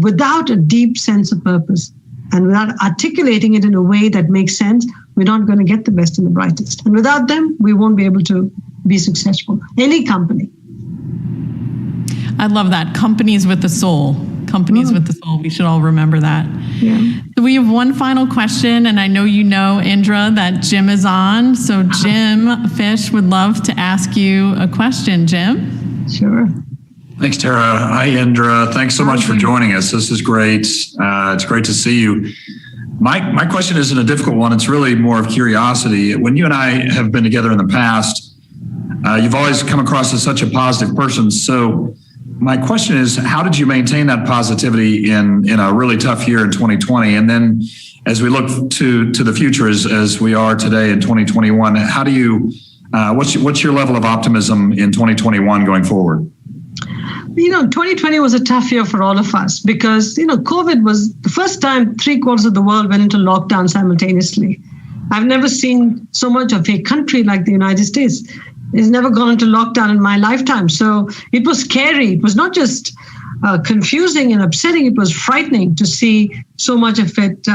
without a deep sense of purpose and without articulating it in a way that makes sense, we're not going to get the best and the brightest. And without them, we won't be able to be successful. Any company.
I love that. Companies with the soul. Companies with the soul. We should all remember that.
Yeah.
So we have one final question, and I know you know, Indra, that Jim is on. So Jim Fish would love to ask you a question. Jim?
Sure.
Thanks, Tara. Hi, Indra. Thanks so much for joining us. This is great. It's great to see you. My question isn't a difficult one. It's really more of curiosity. When you and I have been together in the past, you've always come across as such a positive person. So my question is, how did you maintain that positivity in a really tough year in 2020? And then as we look to the future as we are today in 2021, how do you, what's your level of optimism in 2021 going forward?
2020 was a tough year for all of us because, COVID was the first time 3/4 of the world went into lockdown simultaneously. I've never seen so much of a country like the United States. It's never gone into lockdown in my lifetime. So it was scary. It was not just confusing and upsetting. It was frightening to see so much of it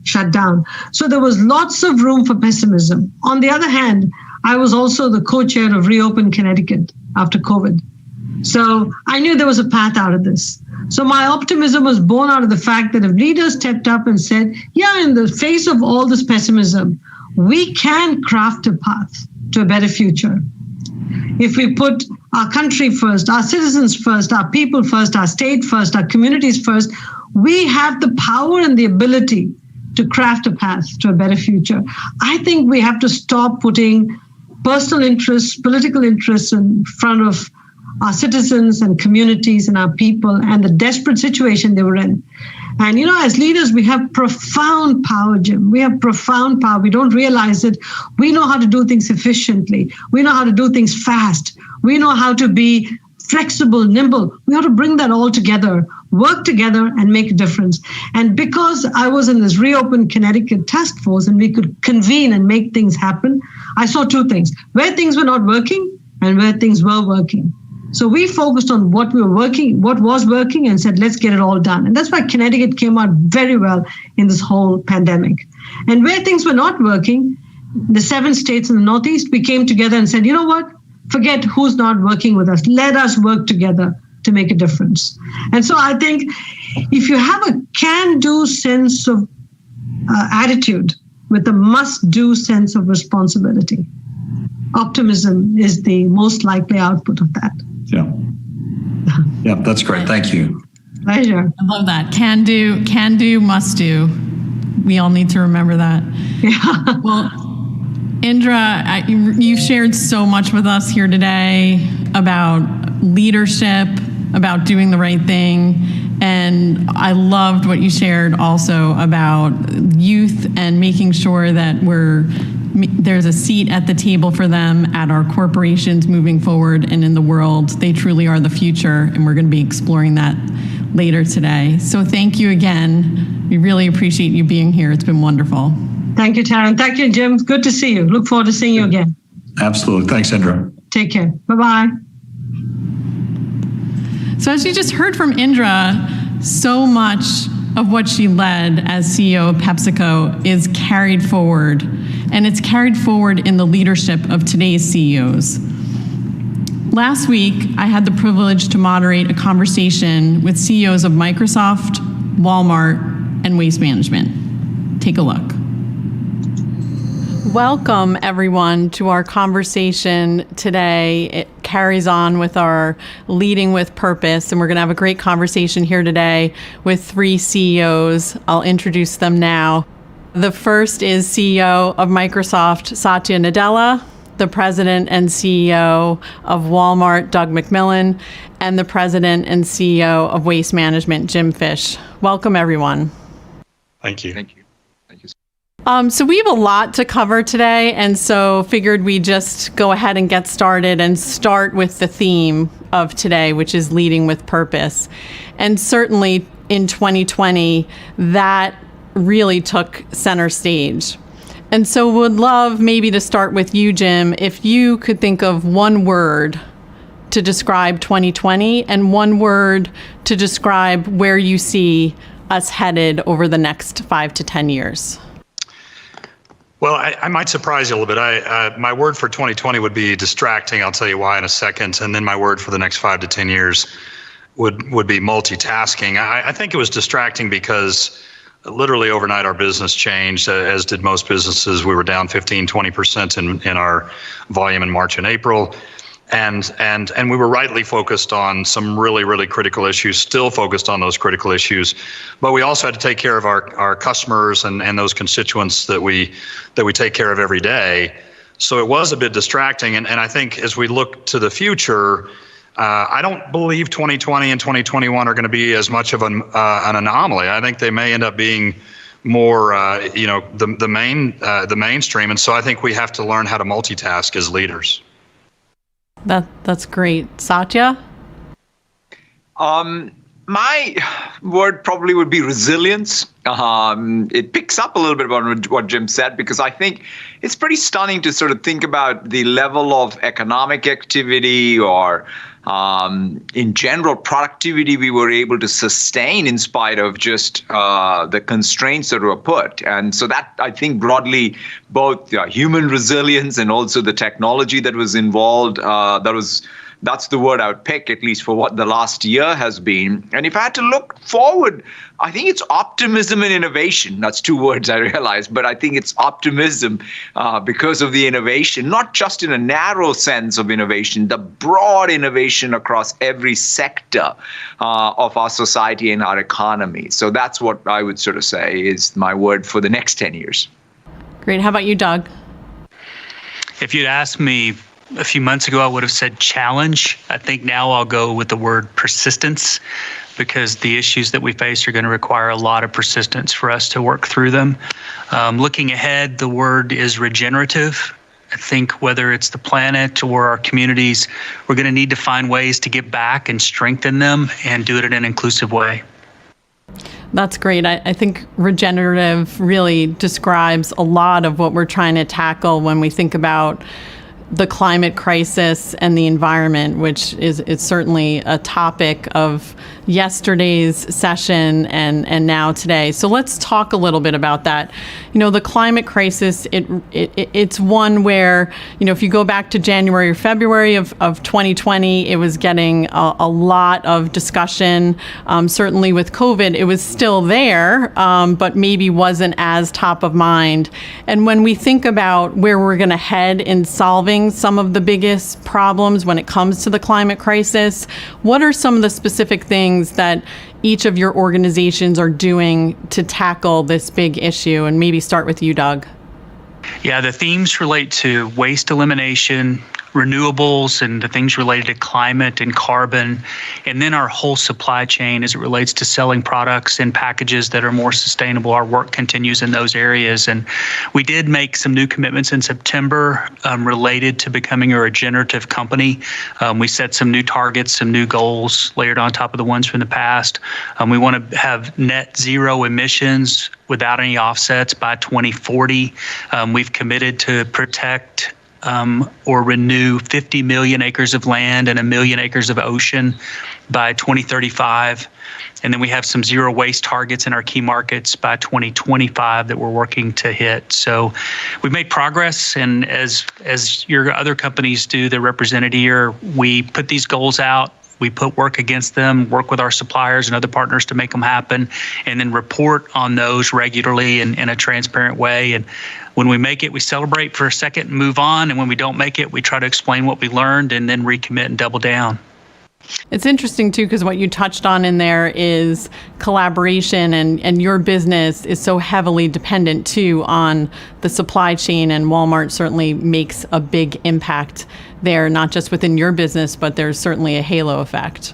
shut down. So there was lots of room for pessimism. On the other hand, I was also the co-chair of Reopen Connecticut after COVID. So I knew there was a path out of this. So my optimism was born out of the fact that if leaders stepped up and said, yeah, in the face of all this pessimism, we can craft a path to a better future. If we put our country first, our citizens first, our people first, our state first, our communities first, we have the power and the ability to craft a path to a better future. I think we have to stop putting personal interests, political interests in front of our citizens and communities and our people and the desperate situation they were in. And, as leaders, we have profound power, Jim. We have profound power. We don't realize it. We know how to do things efficiently. We know how to do things fast. We know how to be flexible, nimble. We ought to bring that all together, work together and make a difference. And because I was in this Reopen Connecticut task force and we could convene and make things happen, I saw two things: where things were not working and where things were working. So we focused on what was working and said, let's get it all done. And that's why Connecticut came out very well in this whole pandemic. And where things were not working, the 7 states in the Northeast, we came together and said, you know what? Forget who's not working with us. Let us work together to make a difference. And so I think if you have a can-do sense of attitude with a must-do sense of responsibility, optimism is the most likely output of that.
Yeah, that's great. Thank you.
Pleasure.
I love that. Can do, must do. We all need to remember that.
Yeah.
Well, Indra, you've shared so much with us here today about leadership, about doing the right thing. And I loved what you shared also about youth and making sure that there's a seat at the table for them at our corporations moving forward and in the world. They truly are the future, and we're going to be exploring that later today. So thank you again. We really appreciate you being here. It's been wonderful.
Thank you, Taryn. Thank you, Jim. Good to see you. Look forward to seeing you again.
Absolutely. Thanks, Indra.
Take care. Bye-bye.
So as you just heard from Indra, so much of what she led as CEO of PepsiCo is carried forward, and it's carried forward in the leadership of today's CEOs. Last week, I had the privilege to moderate a conversation with CEOs of Microsoft, Walmart, and Waste Management. Take a look. Welcome, everyone, to our conversation today. It carries on with our Leading with Purpose, and we're going to have a great conversation here today with 3 CEOs. I'll introduce them now. The first is CEO of Microsoft, Satya Nadella, the President and CEO of Walmart, Doug McMillon, and the President and CEO of Waste Management, Jim Fish. Welcome, everyone.
Thank you.
Thank you.
So we have a lot to cover today, and so figured we'd just go ahead and get started and start with the theme of today, which is leading with purpose. And certainly in 2020, that really took center stage. And so would love maybe to start with you, Jim, if you could think of one word to describe 2020 and one word to describe where you see us headed over the next 5 to 10 years.
Well, I might surprise you a little bit. My word for 2020 would be distracting. I'll tell you why in a second. And then my word for the next 5 to 10 years would be multitasking. I think it was distracting because literally overnight our business changed, as did most businesses. We were down 15, 20% in our volume in March and April. And we were rightly focused on some really, really critical issues, still focused on those critical issues. But we also had to take care of our customers and those constituents that we take care of every day. So it was a bit distracting. And I think as we look to the future, I don't believe 2020 and 2021 are going to be as much of an anomaly. I think they may end up being more, the mainstream. And so I think we have to learn how to multitask as leaders.
That's great. Satya?
My word probably would be resilience. It picks up a little bit about what Jim said, because I think it's pretty stunning to sort of think about the level of economic activity or in general productivity we were able to sustain in spite of just the constraints that were put. And so that, I think, broadly, both human resilience and also the technology that was involved, that's the word I would pick, at least for what the last year has been. And if I had to look forward, I think it's optimism and innovation. That's two words I realize, but I think it's optimism because of the innovation, not just in a narrow sense of innovation, the broad innovation across every sector of our society and our economy. So that's what I would sort of say is my word for the next 10 years.
Great. How about you, Doug?
If you'd asked me a few months ago, I would have said challenge. I think now I'll go with the word persistence, because the issues that we face are going to require a lot of persistence for us to work through them. Looking ahead, the word is regenerative. I think whether it's the planet or our communities, we're going to need to find ways to give back and strengthen them and do it in an inclusive way.
That's great. I think regenerative really describes a lot of what we're trying to tackle when we think about the climate crisis and the environment, which is certainly a topic of yesterday's session and now today. So let's talk a little bit about that. The climate crisis, it's one where, if you go back to January or February of 2020, it was getting a lot of discussion. Certainly with COVID, it was still there, but maybe wasn't as top of mind. And when we think about where we're going to head in solving some of the biggest problems when it comes to the climate crisis, what are some of the specific things that each of your organizations are doing to tackle this big issue? And maybe start with you, Doug.
Yeah, the themes relate to waste elimination, renewables, and the things related to climate and carbon, and then our whole supply chain as it relates to selling products and packages that are more sustainable. Our work continues in those areas. And we did make some new commitments in September related to becoming a regenerative company. We set some new targets, some new goals layered on top of the ones from the past. We want to have net zero emissions without any offsets by 2040. We've committed to protect or renew 50 million acres of land and 1 million acres of ocean by 2035. And then we have some zero waste targets in our key markets by 2025 that we're working to hit. So we've made progress, and as your other companies do that represented here, we put these goals out. We put work against them, work with our suppliers and other partners to make them happen, and then report on those regularly in a transparent way. And when we make it, we celebrate for a second and move on. And when we don't make it, we try to explain what we learned and then recommit and double down.
It's interesting, too, because what you touched on in there is collaboration, and your business is so heavily dependent, too, on the supply chain, and Walmart certainly makes a big impact there, not just within your business, but there's certainly a halo effect.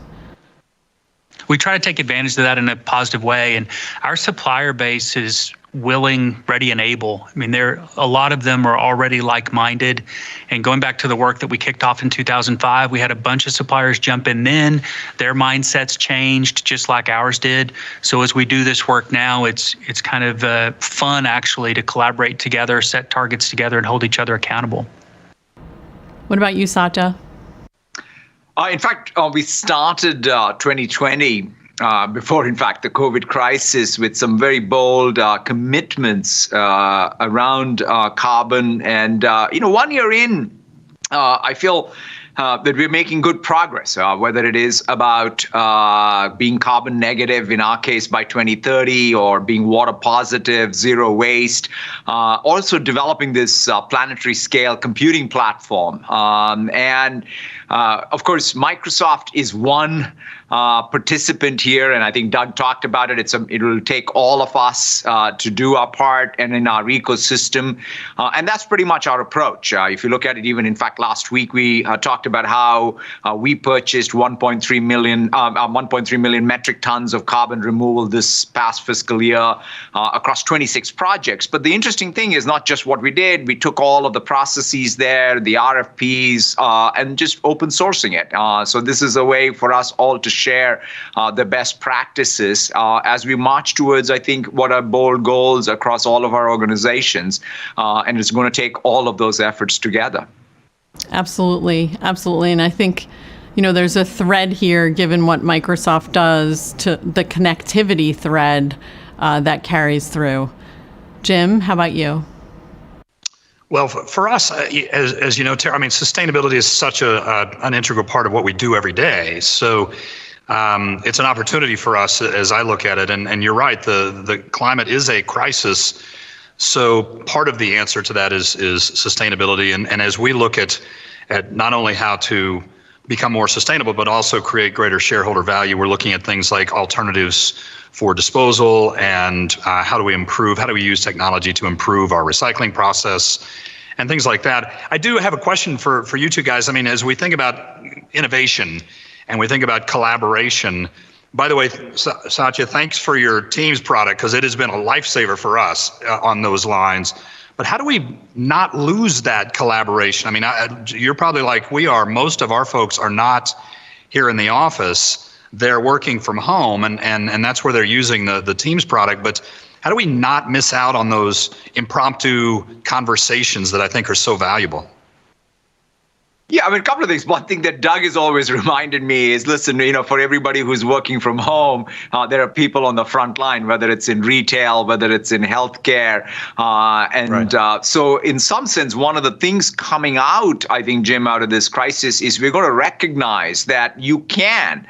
We try to take advantage of that in a positive way, and our supplier base is willing, ready, and able. I mean, a lot of them are already like-minded. And going back to the work that we kicked off in 2005, we had a bunch of suppliers jump in then. Their mindsets changed just like ours did. So as we do this work now, it's kind of fun, actually, to collaborate together, set targets together, and hold each other accountable.
What about you, Satya?
In fact, we started 2020 before, in fact, the COVID crisis, with some very bold commitments around carbon. And, 1 year in, I feel that we're making good progress, whether it is about being carbon negative, in our case, by 2030, or being water positive, zero waste, also developing this planetary scale computing platform. Of course, Microsoft is one participant here, and I think Doug talked about it. It will take all of us to do our part and in our ecosystem, and that's pretty much our approach. If you look at it, even in fact, last week we talked about how we purchased 1.3 million metric tons of carbon removal this past fiscal year across 26 projects. But the interesting thing is not just what we did. We took all of the processes there, the RFPs, and just open sourcing it. So this is a way for us all to share the best practices as we march towards, I think, what are bold goals across all of our organizations. And it's going to take all of those efforts together.
Absolutely. Absolutely. And I think, there's a thread here, given what Microsoft does, to the connectivity thread that carries through. Jim, how about you?
Well, for us, as you know, Tara, sustainability is such an integral part of what we do every day. So it's an opportunity for us as I look at it. And you're right, the climate is a crisis. So part of the answer to that is sustainability. And as we look at not only how to become more sustainable, but also create greater shareholder value, we're looking at things like alternatives for disposal and how do we use technology to improve our recycling process and things like that. I do have a question for you two guys. As we think about innovation and we think about collaboration, by the way, Satya, thanks for your Teams product, because it has been a lifesaver for us on those lines. But how do we not lose that collaboration? You're probably like we are. Most of our folks are not here in the office. They're working from home, and that's where they're using the Teams product. But how do we not miss out on those impromptu conversations that I think are so valuable?
Yeah, a couple of things. One thing that Doug has always reminded me is, listen, for everybody who's working from home, there are people on the front line, whether it's in retail, whether it's in healthcare. So in some sense, one of the things coming out, I think, Jim, out of this crisis is we're going to recognize that you can,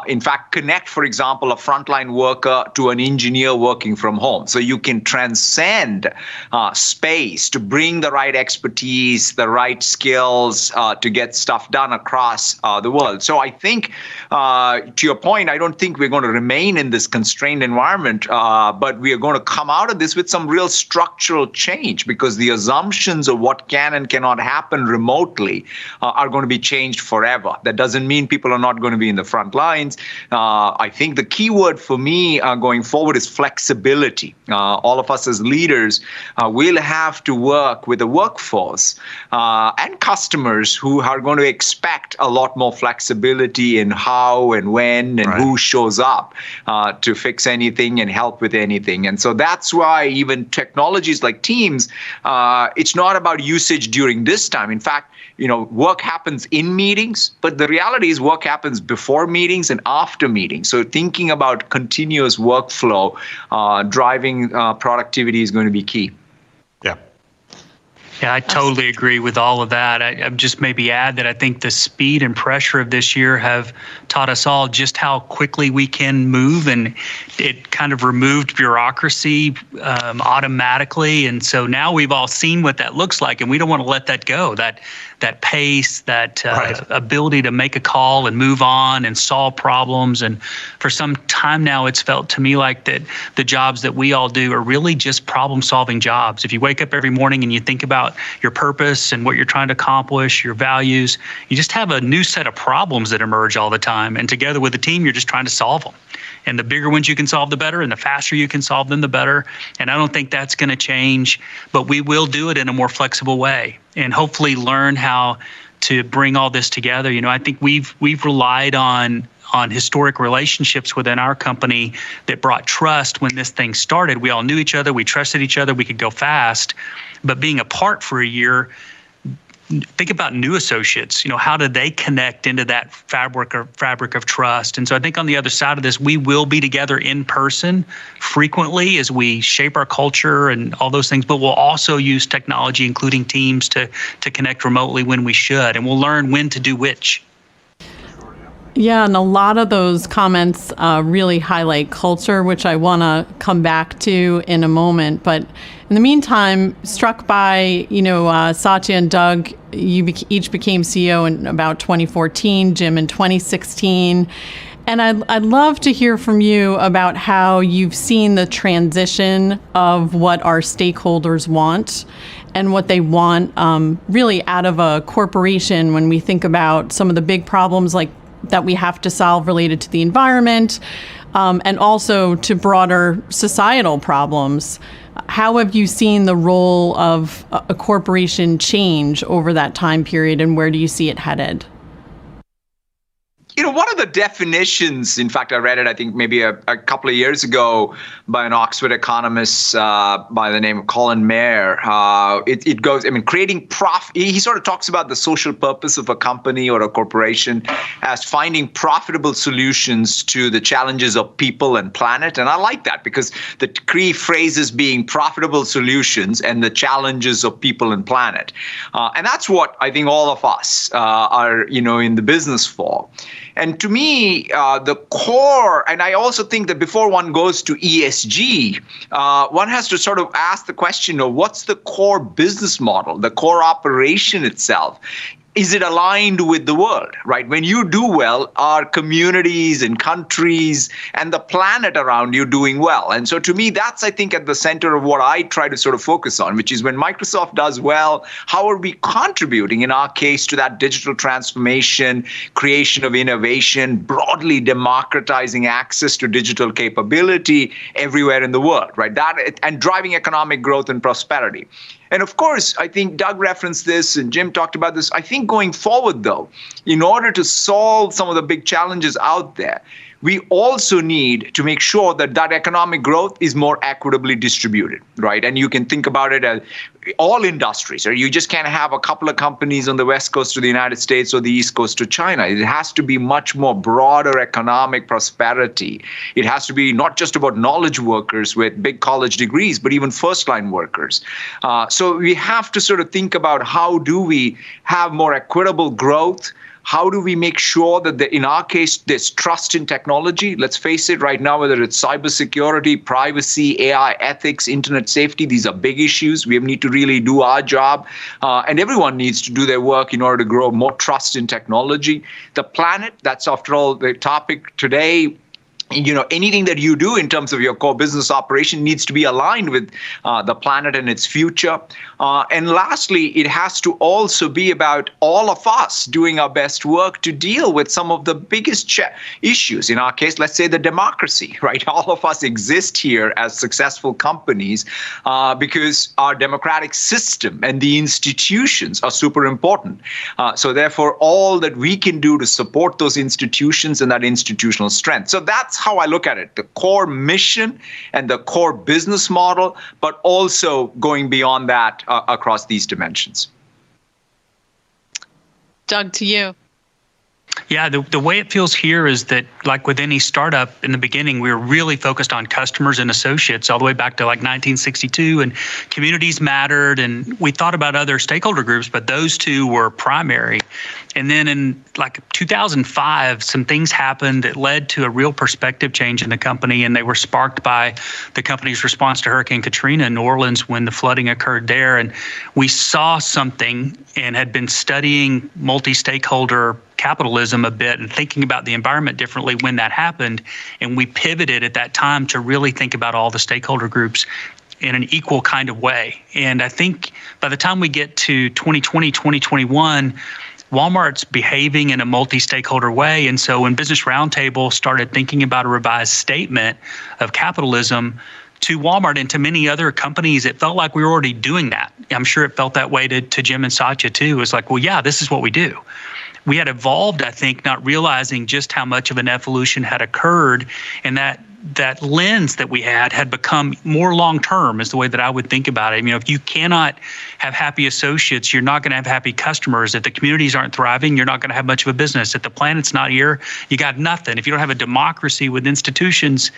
in fact, connect, for example, a frontline worker to an engineer working from home. So you can transcend space to bring the right expertise, the right skills, to get stuff done across the world. So I think, to your point, I don't think we're going to remain in this constrained environment, but we are going to come out of this with some real structural change, because the assumptions of what can and cannot happen remotely are going to be changed forever. That doesn't mean people are not going to be in the front lines. I think the key word for me going forward is flexibility. All of us as leaders will have to work with the workforce and customers who are going to expect a lot more flexibility in how and when and who shows up to fix anything and help with anything. And so that's why even technologies like Teams, it's not about usage during this time. In fact, work happens in meetings, but the reality is work happens before meetings and after meetings. So thinking about continuous workflow, driving productivity is going to be key.
Yeah, I totally agree with all of that. I just maybe add that I think the speed and pressure of this year have taught us all just how quickly we can move, and it kind of removed bureaucracy automatically. And so now we've all seen what that looks like, and we don't want to let that go. That pace, that ability to make a call and move on and solve problems. And for some time now, it's felt to me like that the jobs that we all do are really just problem-solving jobs. If you wake up every morning and you think about your purpose and what you're trying to accomplish, your values, you just have a new set of problems that emerge all the time. And together with the team, you're just trying to solve them. And the bigger ones you can solve, the better. And the faster you can solve them, the better. And I don't think that's going to change, but we will do it in a more flexible way and hopefully learn how to bring all this together. I think we've relied on historic relationships within our company that brought trust when this thing started. We all knew each other. We trusted each other. We could go fast. But being apart for a year think about new associates. How do they connect into that fabric of trust? And so I think on the other side of this, we will be together in person frequently as we shape our culture and all those things, but we'll also use technology, including Teams, to connect remotely when we should, and we'll learn when to do which.
Yeah, and a lot of those comments really highlight culture, which I want to come back to in a moment. But in the meantime, struck by, Satya and Doug, you each became CEO in about 2014, Jim in 2016. And I'd love to hear from you about how you've seen the transition of what our stakeholders want and what they want really out of a corporation when we think about some of the big problems like that we have to solve related to the environment, and also to broader societal problems. How have you seen the role of a corporation change over that time period, and where do you see it headed?
One of the definitions, in fact, I read it, I think maybe a couple of years ago by an Oxford economist by the name of Colin Mayer. It goes, creating profit. He sort of talks about the social purpose of a company or a corporation as finding profitable solutions to the challenges of people and planet. And I like that because the key phrases being profitable solutions and the challenges of people and planet. And that's what I think all of us are, in the business for. And to me, the core, and I also think that before one goes to ESG, one has to sort of ask the question of what's the core business model, the core operation itself. Is it aligned with the world, right? When you do well, are communities and countries and the planet around you doing well? And so to me, that's, I think, at the center of what I try to sort of focus on, which is when Microsoft does well, how are we contributing, in our case, to that digital transformation, creation of innovation, broadly democratizing access to digital capability everywhere in the world, right? And driving economic growth and prosperity. And of course, I think Doug referenced this and Jim talked about this. I think going forward, though, in order to solve some of the big challenges out there, we also need to make sure that economic growth is more equitably distributed, right? And you can think about it as all industries, or you just can't have a couple of companies on the West Coast of the United States or the East Coast of China. It has to be much more broader economic prosperity. It has to be not just about knowledge workers with big college degrees, but even first-line workers. So we have to sort of think about how do we have more equitable growth. How do we make sure that, in our case, there's trust in technology? Let's face it, right now, whether it's cybersecurity, privacy, AI, ethics, internet safety, these are big issues. We need to really do our job. And everyone needs to do their work in order to grow more trust in technology. The planet, that's after all the topic today. Anything that you do in terms of your core business operation needs to be aligned with the planet and its future. And lastly, it has to also be about all of us doing our best work to deal with some of the biggest issues. In our case, let's say the democracy, right? All of us exist here as successful companies because our democratic system and the institutions are super important. So therefore, all that we can do to support those institutions and that institutional strength. So that's how I look at it, the core mission and the core business model, but also going beyond that across these dimensions.
Doug, to you.
Yeah, the way it feels here is that, like with any startup in the beginning, we were really focused on customers and associates all the way back to like 1962, and communities mattered, and we thought about other stakeholder groups, but those two were primary. And then in like 2005, some things happened that led to a real perspective change in the company, and they were sparked by the company's response to Hurricane Katrina in New Orleans when the flooding occurred there. And we saw something and had been studying multi-stakeholder capitalism a bit and thinking about the environment differently when that happened. And we pivoted at that time to really think about all the stakeholder groups in an equal kind of way. And I think by the time we get to 2020, 2021, Walmart's behaving in a multi-stakeholder way. And so when Business Roundtable started thinking about a revised statement of capitalism, to Walmart and to many other companies, it felt like we were already doing that. I'm sure it felt that way to Jim and Satya too. It's like, well, yeah, this is what we do. we had evolved, I think, not realizing just how much of an evolution had occurred, and that lens that we had become more long-term is the way that I would think about it. If you cannot have happy associates, you're not going to have happy customers. If the communities aren't thriving, you're not going to have much of a business. If the planet's not here, you got nothing. If you don't have a democracy with institutions,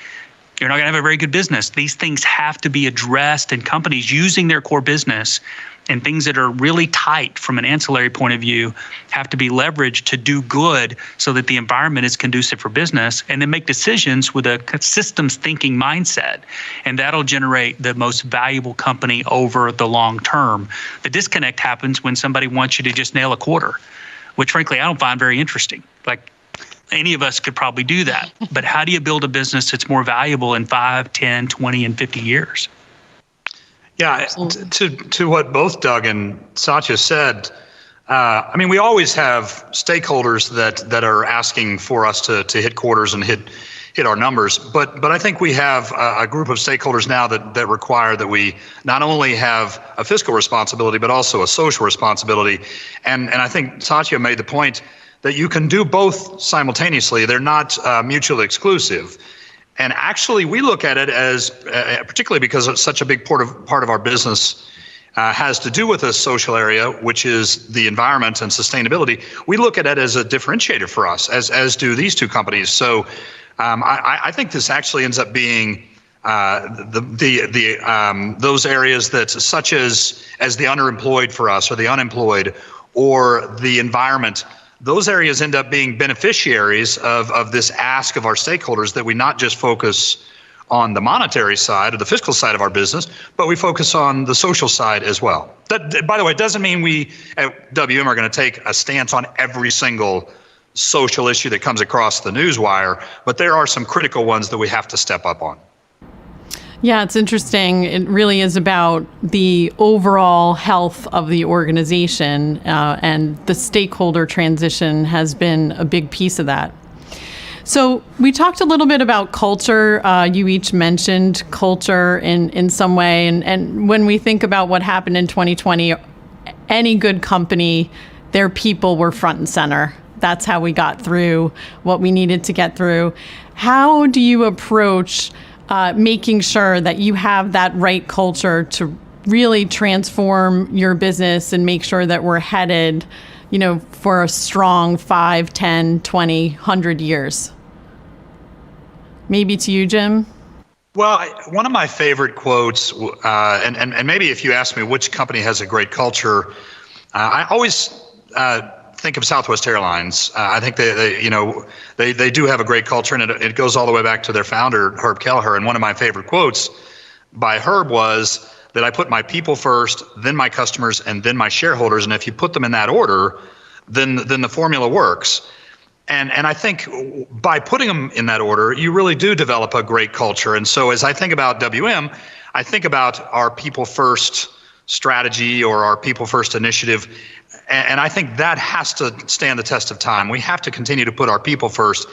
you're not going to have a very good business. These things have to be addressed, and companies using their core business and things that are really tight from an ancillary point of view have to be leveraged to do good so that the environment is conducive for business, and then make decisions with a systems thinking mindset. And that'll generate the most valuable company over the long term. The disconnect happens when somebody wants you to just nail a quarter, which frankly, I don't find very interesting. Like, any of us could probably do that. But how do you build a business that's more valuable in 5, 10, 20, and 50 years?
Yeah, to what both Doug and Satya said, we always have stakeholders that are asking for us to hit quarters and hit our numbers. But I think we have a group of stakeholders now that require that we not only have a fiscal responsibility, but also a social responsibility. And I think Satya made the point that you can do both simultaneously. They're not mutually exclusive. And actually, we look at it as, particularly because it's such a big part of our business has to do with a social area, which is the environment and sustainability. We look at it as a differentiator for us, as do these two companies. So I think this actually ends up being those areas that, such as the underemployed for us, or the unemployed, or the environment. Those areas end up being beneficiaries of this ask of our stakeholders that we not just focus on the monetary side or the fiscal side of our business, but we focus on the social side as well. That, by the way, doesn't mean we at WM are going to take a stance on every single social issue that comes across the newswire, but there are some critical ones that we have to step up on.
Yeah, it's interesting. It really is about the overall health of the organization, and the stakeholder transition has been a big piece of that. So we talked a little bit about culture. You each mentioned culture in some way. And when we think about what happened in 2020, any good company, their people were front and center. That's how we got through what we needed to get through. How do you approach making sure that you have that right culture to really transform your business and make sure that we're headed, for a strong 5, 10, 20, 100 years? Maybe to you, Jim?
Well, one of my favorite quotes, and maybe if you ask me which company has a great culture, I always think of Southwest Airlines. I think they do have a great culture, and it goes all the way back to their founder, Herb Kelleher. And one of my favorite quotes by Herb was that I put my people first, then my customers, and then my shareholders. And if you put them in that order, then the formula works. And I think by putting them in that order, you really do develop a great culture. And so as I think about WM, I think about our people first strategy or our people first initiative. And I think that has to stand the test of time. We have to continue to put our people first.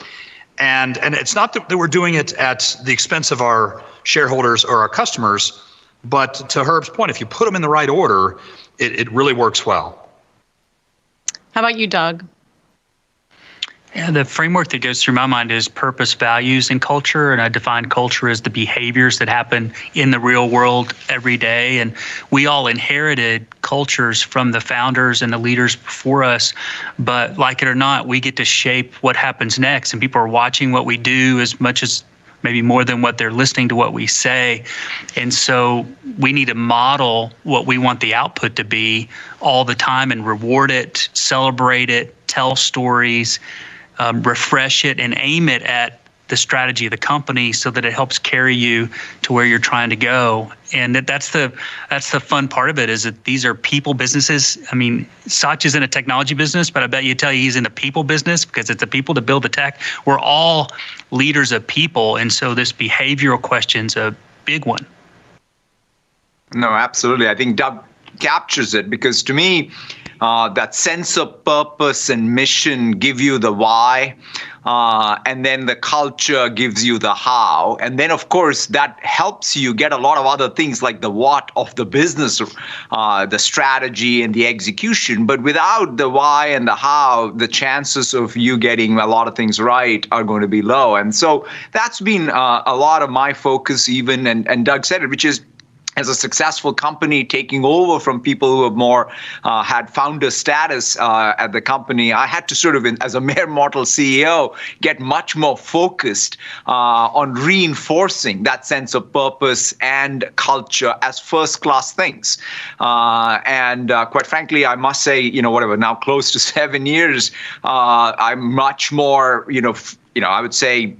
And it's not that we're doing it at the expense of our shareholders or our customers, but to Herb's point, if you put them in the right order, it really works well.
How about you, Doug?
Yeah, the framework that goes through my mind is purpose, values, and culture. And I define culture as the behaviors that happen in the real world every day. And we all inherited cultures from the founders and the leaders before us. But like it or not, we get to shape what happens next. And people are watching what we do as much as maybe more than what they're listening to what we say. And so we need to model what we want the output to be all the time and reward it, celebrate it, tell stories, refresh it, and aim it at the strategy of the company so that it helps carry you to where you're trying to go. And that's the fun part of it, is that these are people businesses. I mean, Satya's in a technology business, but I bet you tell you he's in the people business because it's the people that build the tech. We're all leaders of people. And so this behavioral question's a big one.
No, absolutely. I think Doug captures it, because to me, that sense of purpose and mission give you the why. And then the culture gives you the how. And then, of course, that helps you get a lot of other things like the what of the business, the strategy and the execution. But without the why and the how, the chances of you getting a lot of things right are going to be low. And so that's been a lot of my focus even, and Doug said it, which is, as a successful company taking over from people who have more had founder status at the company, I had to sort of, as a mere mortal CEO, get much more focused on reinforcing that sense of purpose and culture as first-class things. And quite frankly, I must say, now close to 7 years, I'm much more, I would say,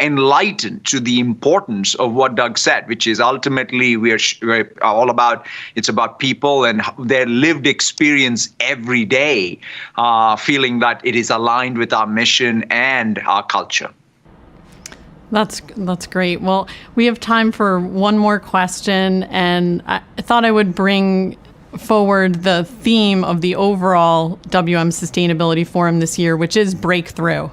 enlightened to the importance of what Doug said, which is ultimately we're all about, it's about people and their lived experience every day, feeling that it is aligned with our mission and our culture.
That's great. Well, we have time for one more question, and I thought I would bring forward the theme of the overall WM Sustainability Forum this year, which is breakthrough.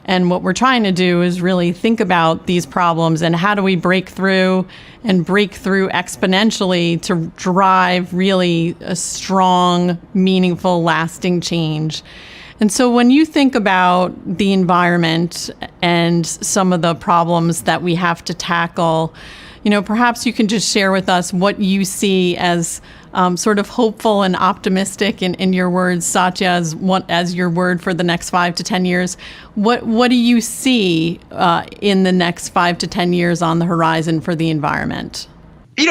And what we're trying to do is really think about these problems and how do we break through exponentially to drive really a strong, meaningful, lasting change. And so when you think about the environment and some of the problems that we have to tackle, perhaps you can just share with us what you see as sort of hopeful and optimistic in your words, Satya, as your word for the next 5 to 10 years. What do you see in the next 5 to 10 years on the horizon for the environment?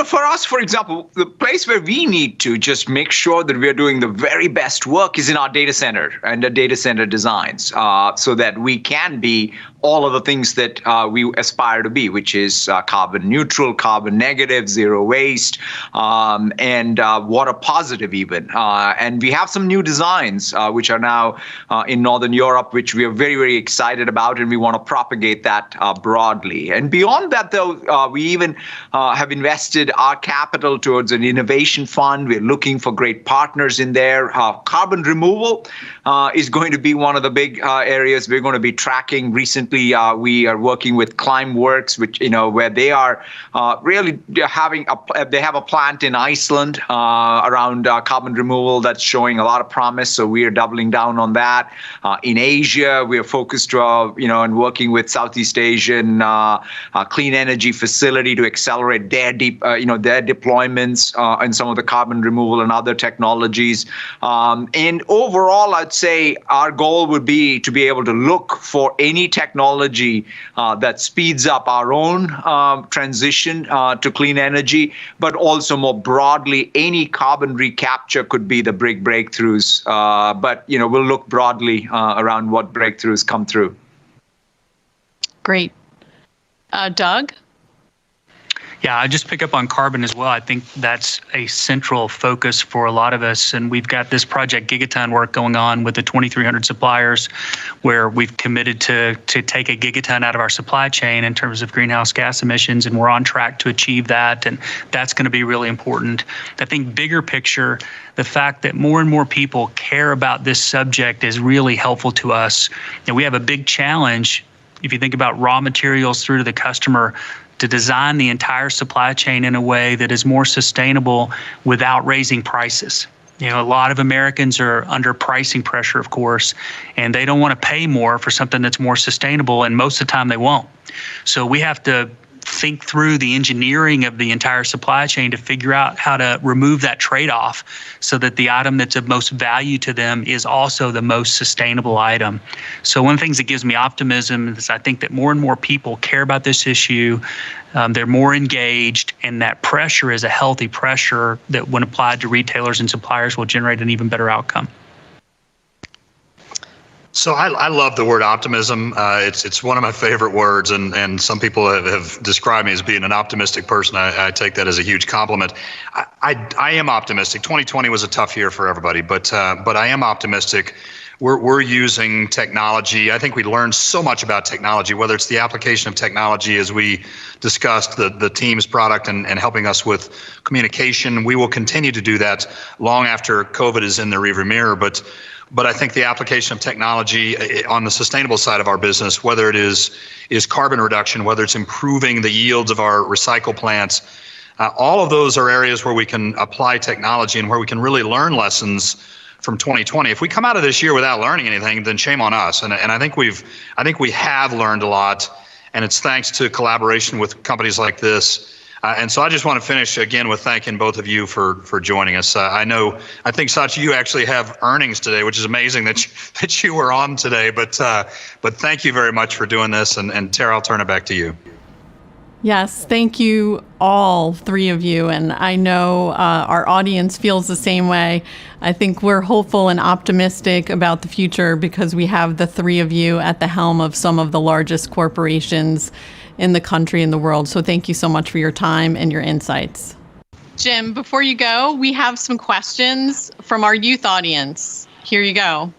For us, for example, the place where we need to just make sure that we're doing the very best work is in our data center and the data center designs, so that we can be all of the things that we aspire to be, which is carbon neutral, carbon negative, zero waste, and water positive even. And we have some new designs which are now in Northern Europe, which we are very, very excited about, and we want to propagate that broadly. And beyond that, though, we even have invested our capital towards an innovation fund. We're looking for great partners in there. Carbon removal is going to be one of the big areas we're going to be tracking. Recently, we are working with Climeworks, which where they are really having they have a plant in Iceland around carbon removal that's showing a lot of promise. So we are doubling down on that. In Asia, we are focused, and working with Southeast Asian clean energy facility to accelerate their their deployments in some of the carbon removal and other technologies. And overall, I'd say our goal would be to be able to look for any technology that speeds up our own transition to clean energy, but also more broadly, any carbon recapture could be the big breakthroughs. But we'll look broadly around what breakthroughs come through.
Great. Doug?
Yeah, I just pick up on carbon as well. I think that's a central focus for a lot of us. And we've got this Project Gigaton work going on with the 2,300 suppliers where we've committed to take a gigaton out of our supply chain in terms of greenhouse gas emissions. And we're on track to achieve that. And that's going to be really important. I think bigger picture, the fact that more and more people care about this subject is really helpful to us. And we have a big challenge, if you think about raw materials through to the customer, to design the entire supply chain in a way that is more sustainable without raising prices. A lot of Americans are under pricing pressure, of course, and they don't want to pay more for something that's more sustainable, and most of the time they won't. So we have to think through the engineering of the entire supply chain to figure out how to remove that trade-off so that the item that's of most value to them is also the most sustainable item. So one of the things that gives me optimism is I think that more and more people care about this issue. They're more engaged, and that pressure is a healthy pressure that when applied to retailers and suppliers will generate an even better outcome.
So I love the word optimism. It's one of my favorite words, and some people have described me as being an optimistic person. I take that as a huge compliment. I am optimistic. 2020 was a tough year for everybody, but I am optimistic. We're using technology. I think we learned so much about technology, whether it's the application of technology, as we discussed, the Teams product and helping us with communication. We will continue to do that long after COVID is in the rearview mirror. But I think the application of technology on the sustainable side of our business, whether it is carbon reduction, whether it's improving the yields of our recycle plants, all of those are areas where we can apply technology and where we can really learn lessons from 2020. If we come out of this year without learning anything, then shame on us. And I think we have learned a lot, and it's thanks to collaboration with companies like this. And so I just want to finish again with thanking both of you for joining us. I think Satya, you actually have earnings today, which is amazing that you were on today. But thank you very much for doing this. And Tara, I'll turn it back to you.
Yes, thank you, all three of you. And I know our audience feels the same way. I think we're hopeful and optimistic about the future because we have the three of you at the helm of some of the largest corporations in the country and the world. So thank you so much for your time and your insights. Jim, before you go, we have some questions from our youth audience. Here you go.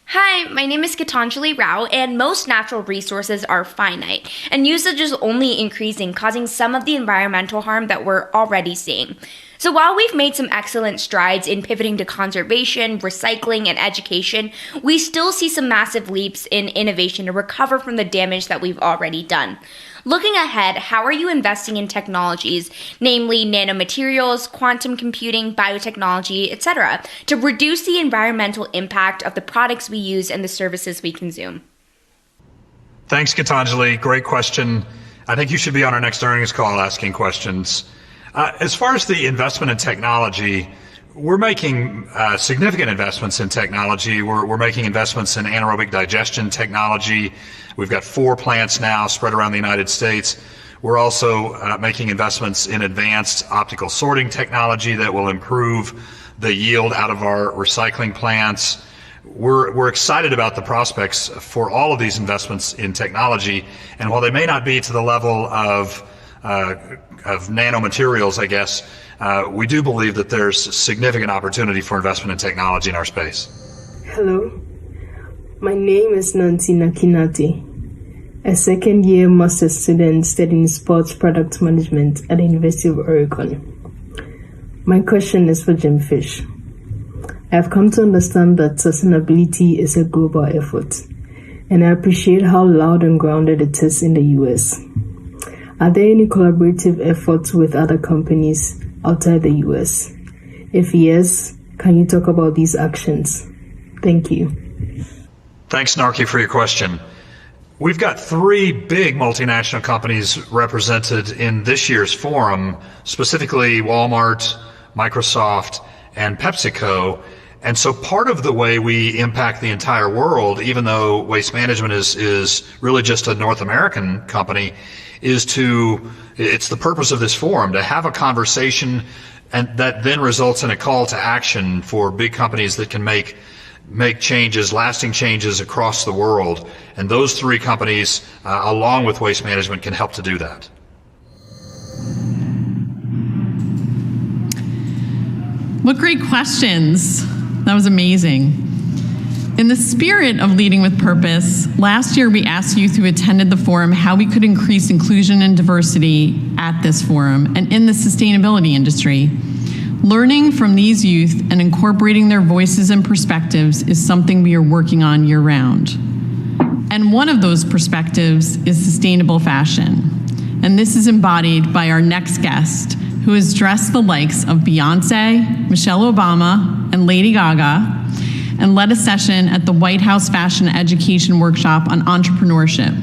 Hi, my name is Gitanjali Rao, and most natural resources are finite, and usage is only increasing, causing some of the environmental harm that we're already seeing. So while we've made some excellent strides in pivoting to conservation, recycling, and education, we still see some massive leaps in innovation to recover from the damage that we've already done. Looking ahead, how are you investing in technologies, namely nanomaterials, quantum computing, biotechnology, etc., to reduce the environmental impact of the products we use and the services we consume?
Thanks, Gitanjali. Great question. I think you should be on our next earnings call asking questions. As far as the investment in technology, we're making significant investments in technology. We're making investments in anaerobic digestion technology. We've got 4 plants now spread around the United States. We're also making investments in advanced optical sorting technology that will improve the yield out of our recycling plants. We're excited about the prospects for all of these investments in technology. And while they may not be to the level of nanomaterials, I guess, we do believe that there's significant opportunity for investment in technology in our space.
Hello, my name is Nancy Nakinati, a second-year master's student studying sports product management at the University of Oregon. My question is for Jim Fish. I've come to understand that sustainability is a global effort, and I appreciate how loud and grounded it is in the US. Are there any collaborative efforts with other companies outside the US? If yes, can you talk about these actions? Thank you.
Thanks, Narki, for your question. We've got 3 big multinational companies represented in this year's forum, specifically Walmart, Microsoft, and PepsiCo. And so part of the way we impact the entire world, even though Waste Management is really just a North American company, it's the purpose of this forum, to have a conversation and that then results in a call to action for big companies that can make changes, lasting changes across the world. And those 3 companies, along with Waste Management, can help to do that.
What great questions. That was amazing. In the spirit of leading with purpose, last year we asked youth who attended the forum how we could increase inclusion and diversity at this forum and in the sustainability industry. Learning from these youth and incorporating their voices and perspectives is something we are working on year-round. And one of those perspectives is sustainable fashion. And this is embodied by our next guest, who has dressed the likes of Beyonce, Michelle Obama, and Lady Gaga, and led a session at the White House Fashion Education Workshop on entrepreneurship.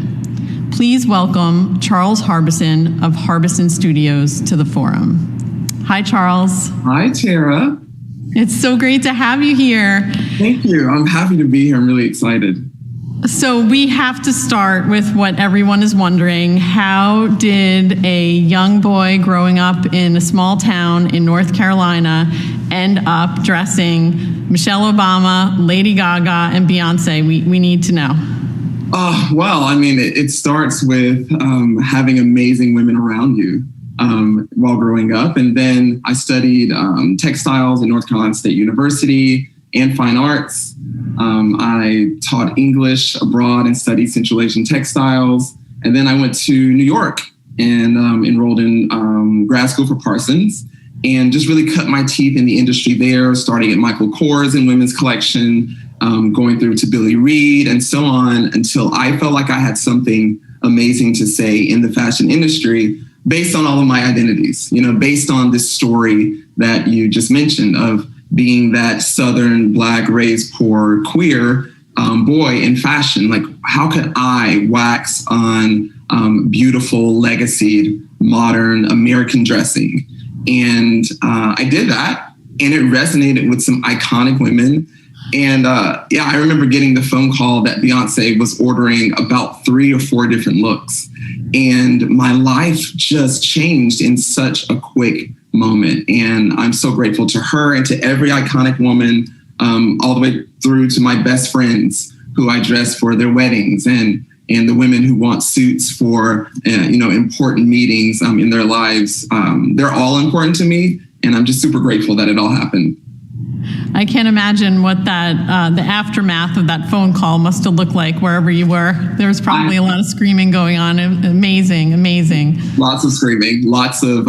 Please welcome Charles Harbison of Harbison Studios to the forum. Hi, Charles.
Hi, Tara.
It's so great to have you here.
Thank you. I'm happy to be here. I'm really excited.
So we have to start with what everyone is wondering. How did a young boy growing up in a small town in North Carolina end up dressing Michelle Obama, Lady Gaga, and Beyonce? We need to know.
Well, I mean, it starts with having amazing women around you while growing up. And then I studied textiles at North Carolina State University and fine arts. I taught English abroad and studied Central Asian textiles. And then I went to New York and enrolled in grad school for Parsons and just really cut my teeth in the industry there, starting at Michael Kors in women's collection, going through to Billy Reed and so on, until I felt like I had something amazing to say in the fashion industry based on all of my identities, based on this story that you just mentioned of being that Southern, Black, raised poor, queer boy in fashion. Like, how could I wax on beautiful, legacied, modern American dressing? And I did that, and it resonated with some iconic women. And I remember getting the phone call that Beyonce was ordering about 3 or 4 different looks. And my life just changed in such a quick moment. And I'm so grateful to her and to every iconic woman, all the way through to my best friends who I dress for their weddings, and the women who want suits for, important meetings in their lives. They're all important to me. And I'm just super grateful that it all happened.
I can't imagine what that the aftermath of that phone call must have looked like wherever you were. There was probably a lot of screaming going on. Amazing.
Lots of screaming, lots of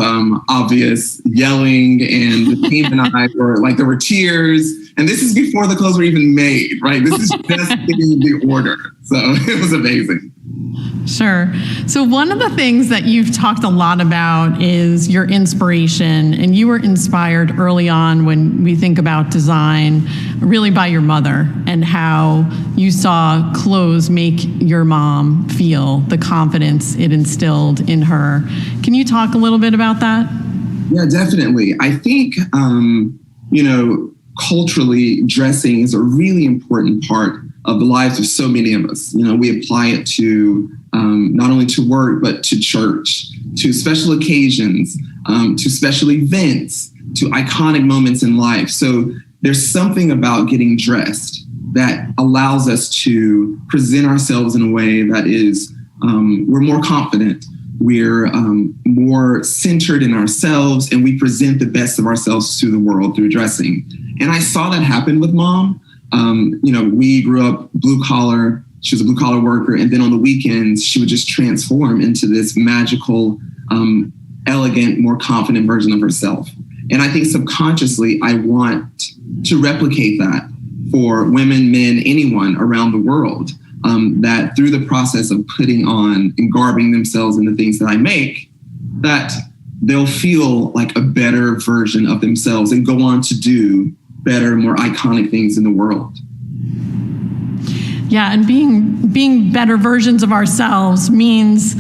obvious yelling, and the team and I were like, there were tears. And this is before the clothes were even made, right? This is just getting the order. So it was amazing.
Sure. So one of the things that you've talked a lot about is your inspiration, and you were inspired early on when we think about design, really by your mother, and how you saw clothes make your mom feel the confidence it instilled in her. Can you talk a little bit about that?
Yeah, definitely. I think, culturally, dressing is a really important part of the lives of so many of us. We apply it to not only to work, but to church, to special occasions, to special events, to iconic moments in life. So there's something about getting dressed that allows us to present ourselves in a way that is, we're more confident, we're more centered in ourselves, and we present the best of ourselves to the world through dressing. And I saw that happen with Mom. We grew up blue collar. She was a blue collar worker. And then on the weekends, she would just transform into this magical, elegant, more confident version of herself. And I think subconsciously, I want to replicate that for women, men, anyone around the world, that through the process of putting on and garbing themselves in the things that I make, that they'll feel like a better version of themselves and go on to do better, more iconic things in the world.
Yeah, and being better versions of ourselves means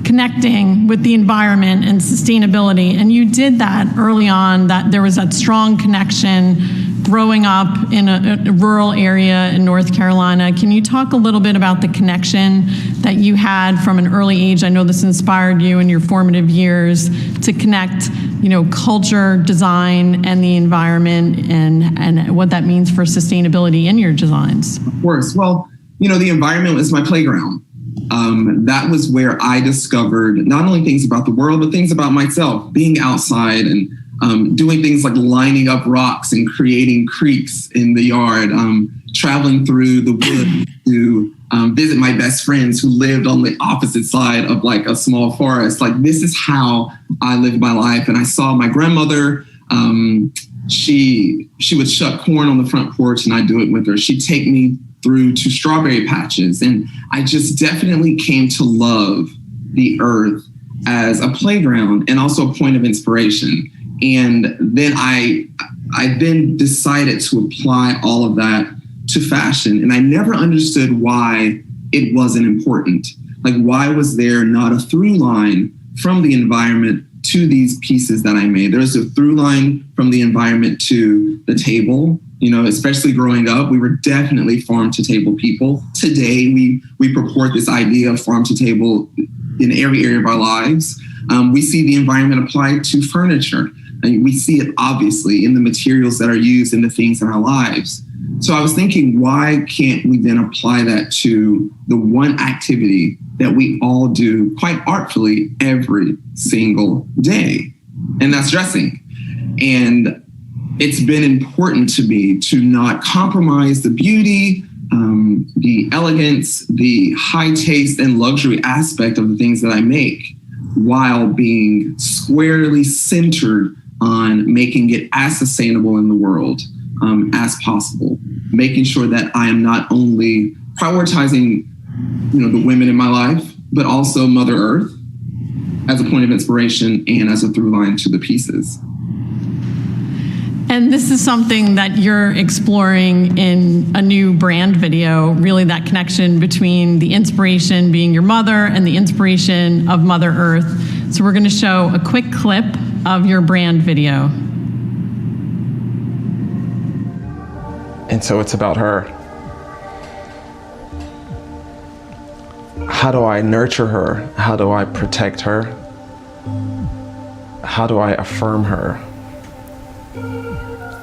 connecting with the environment and sustainability. And you did that early on, that there was that strong connection growing up in a rural area in North Carolina. Can you talk a little bit about the connection that you had from an early age? I know this inspired you in your formative years to connect, culture, design, and the environment, and what that means for sustainability in your designs.
Of course. Well, the environment was my playground. That was where I discovered not only things about the world, but things about myself, being outside and doing things like lining up rocks and creating creeks in the yard, traveling through the woods to visit my best friends who lived on the opposite side of like a small forest. Like, this is how I lived my life. And I saw my grandmother, she would shuck corn on the front porch and I'd do it with her. She'd take me through to strawberry patches. And I just definitely came to love the earth as a playground and also a point of inspiration. And then I then decided to apply all of that to fashion. And I never understood why it wasn't important. Like, why was there not a through line from the environment to these pieces that I made? There's a through line from the environment to the table, Especially growing up, we were definitely farm to table people. Today, we purport this idea of farm to table in every area of our lives. We see the environment applied to furniture. And we see it obviously in the materials that are used in the things in our lives. So I was thinking, why can't we then apply that to the one activity that we all do quite artfully every single day? And that's dressing. And it's been important to me to not compromise the beauty, the elegance, the high taste and luxury aspect of the things that I make, while being squarely centered on making it as sustainable in the world as possible, making sure that I am not only prioritizing, the women in my life, but also Mother Earth as a point of inspiration and as a through line to the pieces.
And this is something that you're exploring in a new brand video, really that connection between the inspiration being your mother and the inspiration of Mother Earth. So we're going to show a quick clip of your brand video.
And so it's about her. How do I nurture her? How do I protect her? How do I affirm her?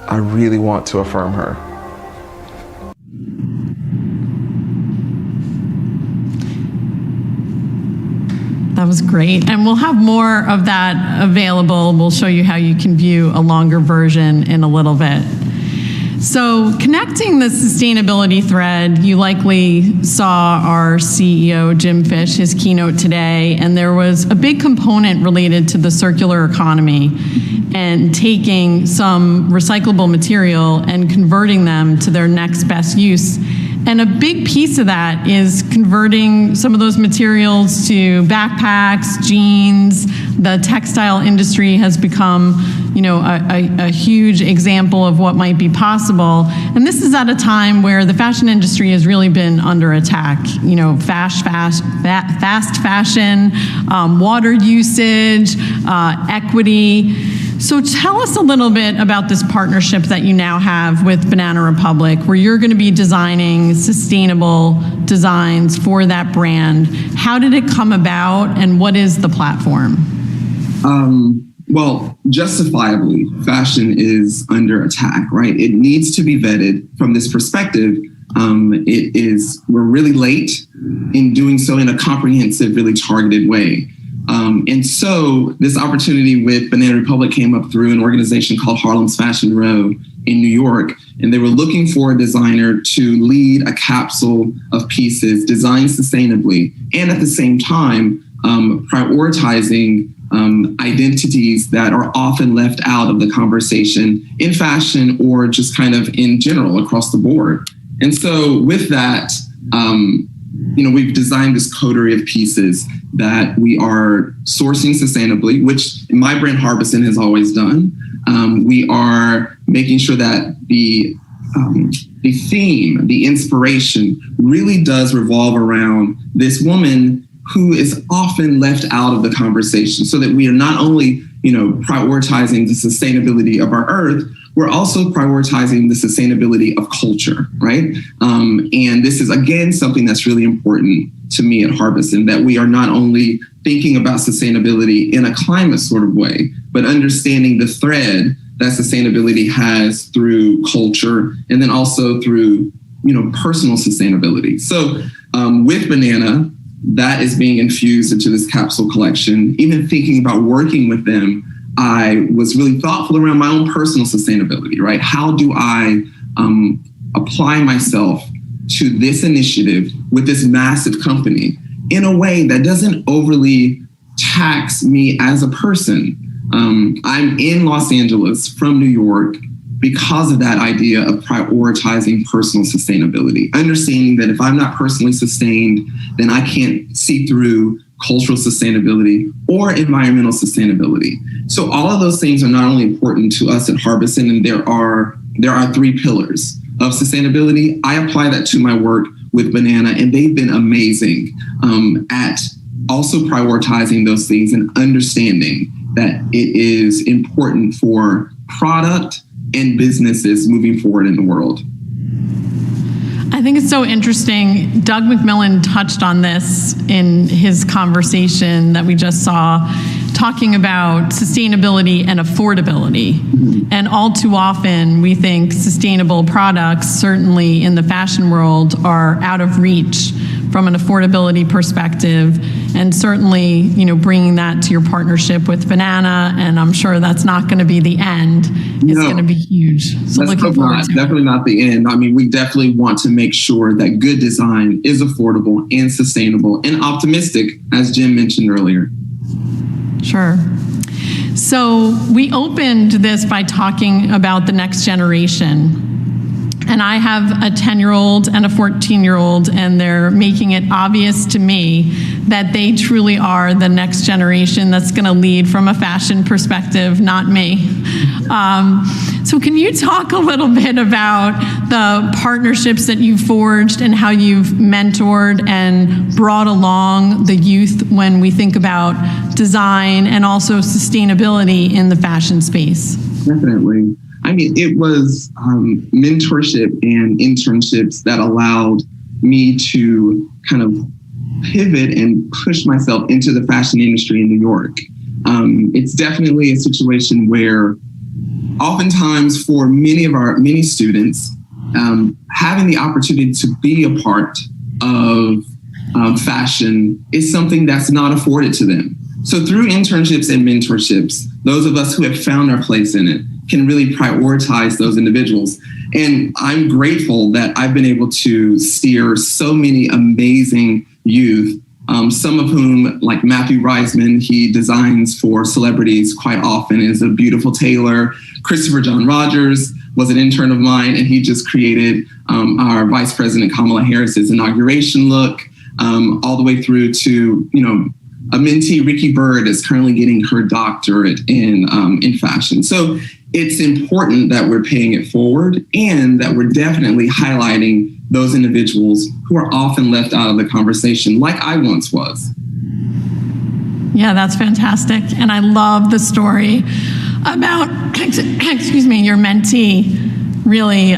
I really want to affirm her.
That was great. And we'll have more of that available. We'll show you how you can view a longer version in a little bit. So connecting the sustainability thread, you likely saw our CEO, Jim Fish, his keynote today, and there was a big component related to the circular economy and taking some recyclable material and converting them to their next best use. And a big piece of that is converting some of those materials to backpacks, jeans. The textile industry has become, a huge example of what might be possible. And this is at a time where the fashion industry has really been under attack. Fast fashion, water usage, equity. So tell us a little bit about this partnership that you now have with Banana Republic, where you're going to be designing sustainable designs for that brand. How did it come about, and what is the platform?
Well, justifiably, fashion is under attack, right? It needs to be vetted from this perspective. We're really late in doing so in a comprehensive, really targeted way. And so this opportunity with Banana Republic came up through an organization called Harlem's Fashion Row in New York. And they were looking for a designer to lead a capsule of pieces designed sustainably and at the same time prioritizing identities that are often left out of the conversation in fashion or just kind of in general across the board. And so with that, we've designed this coterie of pieces that we are sourcing sustainably, which my brand Harbison has always done. We are making sure that the theme, the inspiration really does revolve around this woman who is often left out of the conversation, so that we are not only, prioritizing the sustainability of our earth, we're also prioritizing the sustainability of culture, right? And this is, again, something that's really important to me at Harbison, that we are not only thinking about sustainability in a climate sort of way, but understanding the thread that sustainability has through culture and then also through, personal sustainability. So with Banana, that is being infused into this capsule collection. Even thinking about working with them, I was really thoughtful around my own personal sustainability, right? How do I apply myself to this initiative with this massive company in a way that doesn't overly tax me as a person? I'm in Los Angeles from New York because of that idea of prioritizing personal sustainability, understanding that if I'm not personally sustained, then I can't see through cultural sustainability or environmental sustainability. So all of those things are not only important to us at Harbison, and there are 3 pillars of sustainability. I apply that to my work with Banana, and they've been amazing at also prioritizing those things and understanding that it is important for product and businesses moving forward in the world.
I think it's so interesting. Doug McMillan touched on this in his conversation that we just saw, talking about sustainability and affordability. And all too often, we think sustainable products, certainly in the fashion world, are out of reach from an affordability perspective. And certainly, you know, bringing that to your partnership with Banana, and I'm sure that's not going to be the end. It's going to be huge. So looking forward to it.
Definitely not the end. I mean, we definitely want to make sure that good design is affordable and sustainable and optimistic, as Jim mentioned earlier.
Sure. So we opened this by talking about the next generation. And I have a 10-year-old and a 14-year-old, and they're making it obvious to me that they truly are the next generation that's going to lead from a fashion perspective, not me. So can you talk a little bit about the partnerships that you've forged and how you've mentored and brought along the youth when we think about design and also sustainability in the fashion space?
Definitely. I mean, it was mentorship and internships that allowed me to kind of pivot and push myself into the fashion industry in New York. It's definitely a situation where oftentimes for many students, having the opportunity to be a part of fashion is something that's not afforded to them. So through internships and mentorships, those of us who have found our place in it can really prioritize those individuals. And I'm grateful that I've been able to steer so many amazing youth, some of whom, like Matthew Reisman, he designs for celebrities quite often, is a beautiful tailor. Christopher John Rogers was an intern of mine, and he just created our Vice President Kamala Harris's inauguration look, all the way through to, you know, a mentee, Ricky Bird, is currently getting her doctorate in fashion. So it's important that we're paying it forward and that we're definitely highlighting those individuals who are often left out of the conversation, like I once was.
Yeah, that's fantastic. And I love the story about, excuse me, your mentee really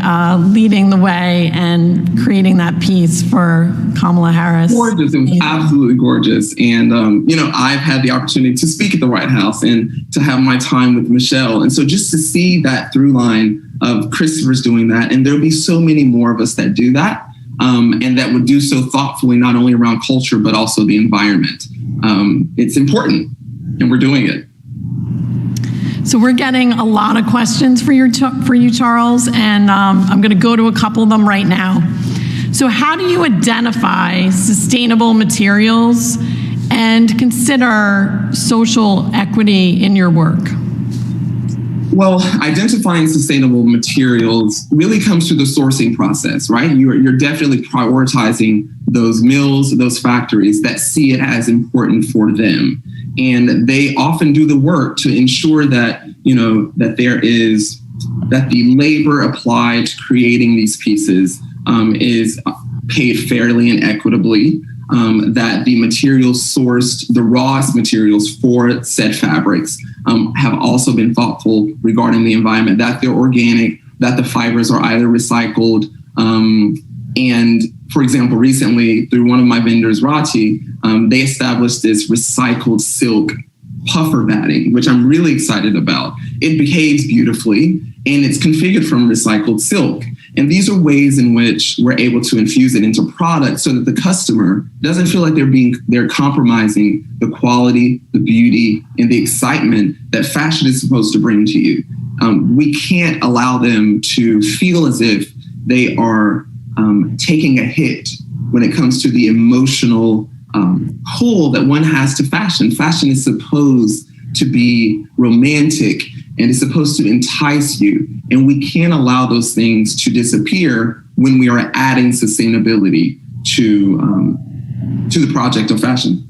leading the way and creating that piece for Kamala Harris.
Gorgeous. It was absolutely gorgeous. And, you know, I've had the opportunity to speak at the White House and to have my time with Michelle. And so just to see that through line of Christopher's doing that, and there'll be so many more of us that do that, and that would do so thoughtfully, not only around culture, but also the environment. It's important, and we're doing it.
So we're getting a lot of questions for you, Charles, and I'm going to go to a couple of them right now. So how do you identify sustainable materials and consider social equity in your work?
Well, identifying sustainable materials really comes through the sourcing process, right? You're definitely prioritizing those mills, those factories that see it as important for them. And they often do the work to ensure that, you know, that the labor applied to creating these pieces is paid fairly and equitably, that the materials sourced, the rawest materials for said fabrics have also been thoughtful regarding the environment, that they're organic, that the fibers are either recycled. And for example, recently through one of my vendors, Rati, they established this recycled silk puffer batting, which I'm really excited about. It behaves beautifully and it's configured from recycled silk. And these are ways in which we're able to infuse it into products so that the customer doesn't feel like they're compromising the quality, the beauty, and the excitement that fashion is supposed to bring to you. We can't allow them to feel as if they are taking a hit when it comes to the emotional pull that one has to fashion. Fashion is supposed to be romantic and it's supposed to entice you. And we can't allow those things to disappear when we are adding sustainability to the project of fashion.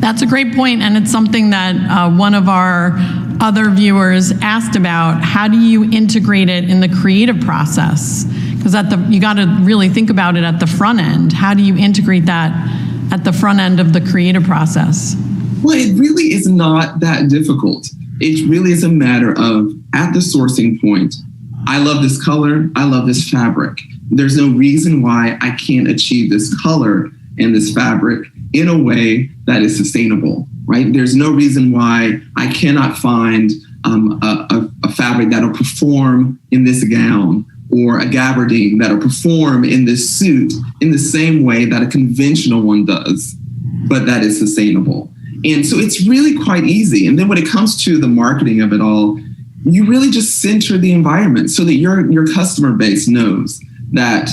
That's a great point, and it's something that one of our other viewers asked about. How do you integrate it in the creative process? Because you got to really think about it at the front end. How do you integrate that at the front end of the creative process?
Well, it really is not that difficult. It really is a matter of, at the sourcing point, I love this color, I love this fabric. There's no reason why I can't achieve this color and this fabric in a way that is sustainable, right? There's no reason why I cannot find a fabric that'll perform in this gown, or a gabardine that'll perform in this suit in the same way that a conventional one does, but that is sustainable. And so it's really quite easy. And then when it comes to the marketing of it all, you really just center the environment so that your customer base knows that,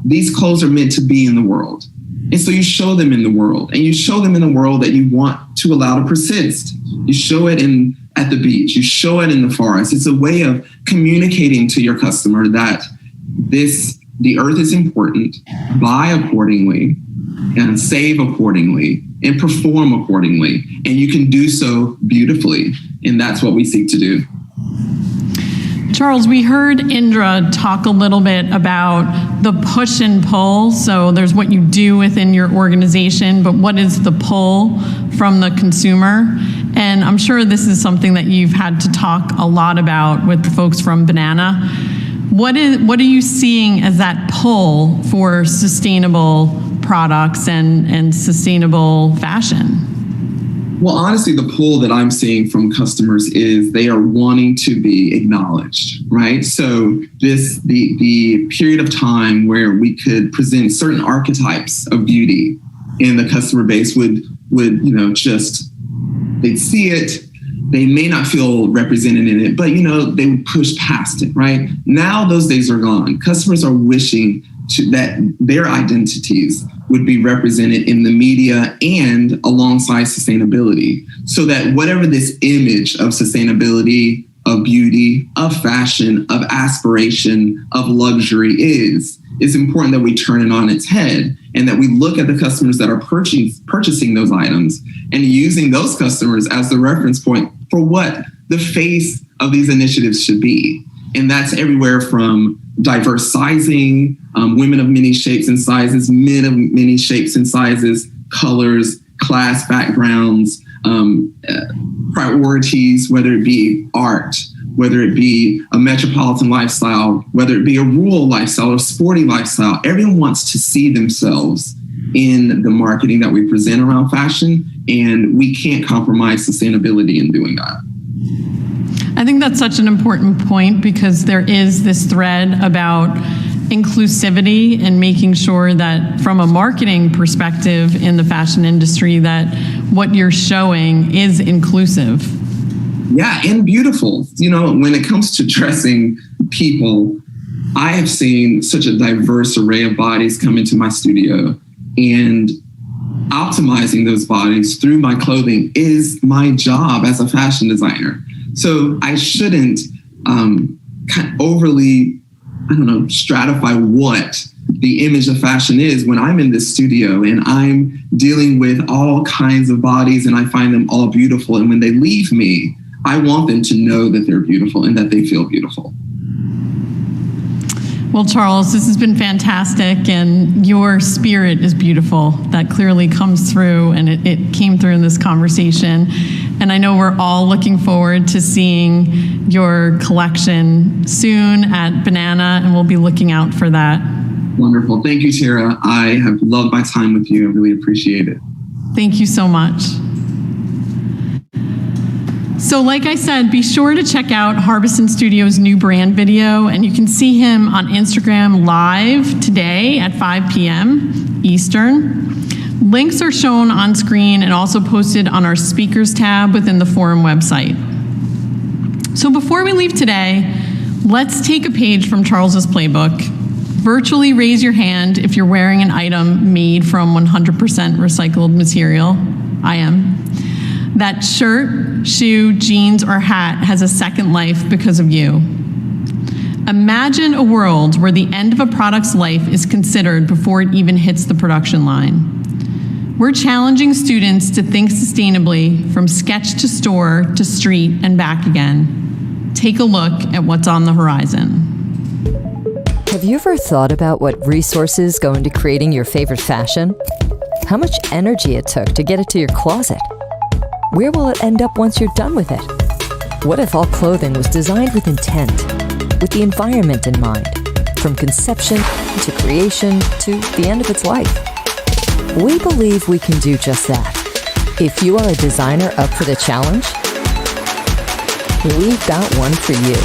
these clothes are meant to be in the world. And so you show them in the world, and you show them in the world that you want to allow to persist. You show it at the beach, you show it in the forest. It's a way of communicating to your customer that the earth is important, buy accordingly, and save accordingly, and perform accordingly. And you can do so beautifully. And that's what we seek to do.
Charles, we heard Indra talk a little bit about the push and pull. So there's what you do within your organization, but what is the pull from the consumer? And I'm sure this is something that you've had to talk a lot about with the folks from Banana. What are you seeing as that pull for sustainable products and sustainable fashion?
Well, honestly, the pull that I'm seeing from customers is they are wanting to be acknowledged, right? So the period of time where we could present certain archetypes of beauty, and the customer base would they'd see it, they may not feel represented in it, but they would push past it, right? Now those days are gone. Customers are wishing that their identities would be represented in the media and alongside sustainability, so that whatever this image of sustainability, of beauty, of fashion, of aspiration, of luxury is, it's important that we turn it on its head, and that we look at the customers that are purchasing those items and using those customers as the reference point for what the face of these initiatives should be. And that's everywhere from diverse sizing, women of many shapes and sizes, men of many shapes and sizes, colors, class backgrounds, priorities, whether it be art, whether it be a metropolitan lifestyle, whether it be a rural lifestyle or sporty lifestyle. Everyone wants to see themselves in the marketing that we present around fashion, and we can't compromise sustainability in doing that.
I think that's such an important point, because there is this thread about inclusivity and making sure that from a marketing perspective in the fashion industry, that what you're showing is inclusive.
Yeah, and beautiful. When it comes to dressing people, I have seen such a diverse array of bodies come into my studio, and optimizing those bodies through my clothing is my job as a fashion designer. So I shouldn't overly, stratify what the image of fashion is when I'm in this studio and I'm dealing with all kinds of bodies and I find them all beautiful. And when they leave me, I want them to know that they're beautiful and that they feel beautiful.
Well, Charles, this has been fantastic, and your spirit is beautiful. That clearly comes through, and it came through in this conversation. And I know we're all looking forward to seeing your collection soon at Banana, and we'll be looking out for that.
Wonderful. Thank you, Tara. I have loved my time with you. I really appreciate it.
Thank you so much. So like I said, be sure to check out Harbison Studio's new brand video, and you can see him on Instagram live today at 5 p.m. Eastern. Links are shown on screen and also posted on our speakers tab within the forum website. So before we leave today, let's take a page from Charles's playbook. Virtually raise your hand if you're wearing an item made from 100% recycled material. I am. That shirt, shoe, jeans, or hat has a second life because of you. Imagine a world where the end of a product's life is considered before it even hits the production line. We're challenging students to think sustainably from sketch to store to street and back again. Take a look at what's on the horizon.
Have you ever thought about what resources go into creating your favorite fashion? How much energy it took to get it to your closet? Where will it end up once you're done with it? What if all clothing was designed with intent, with the environment in mind, from conception to creation to the end of its life? We believe we can do just that. If you are a designer up for the challenge, we've got one for you.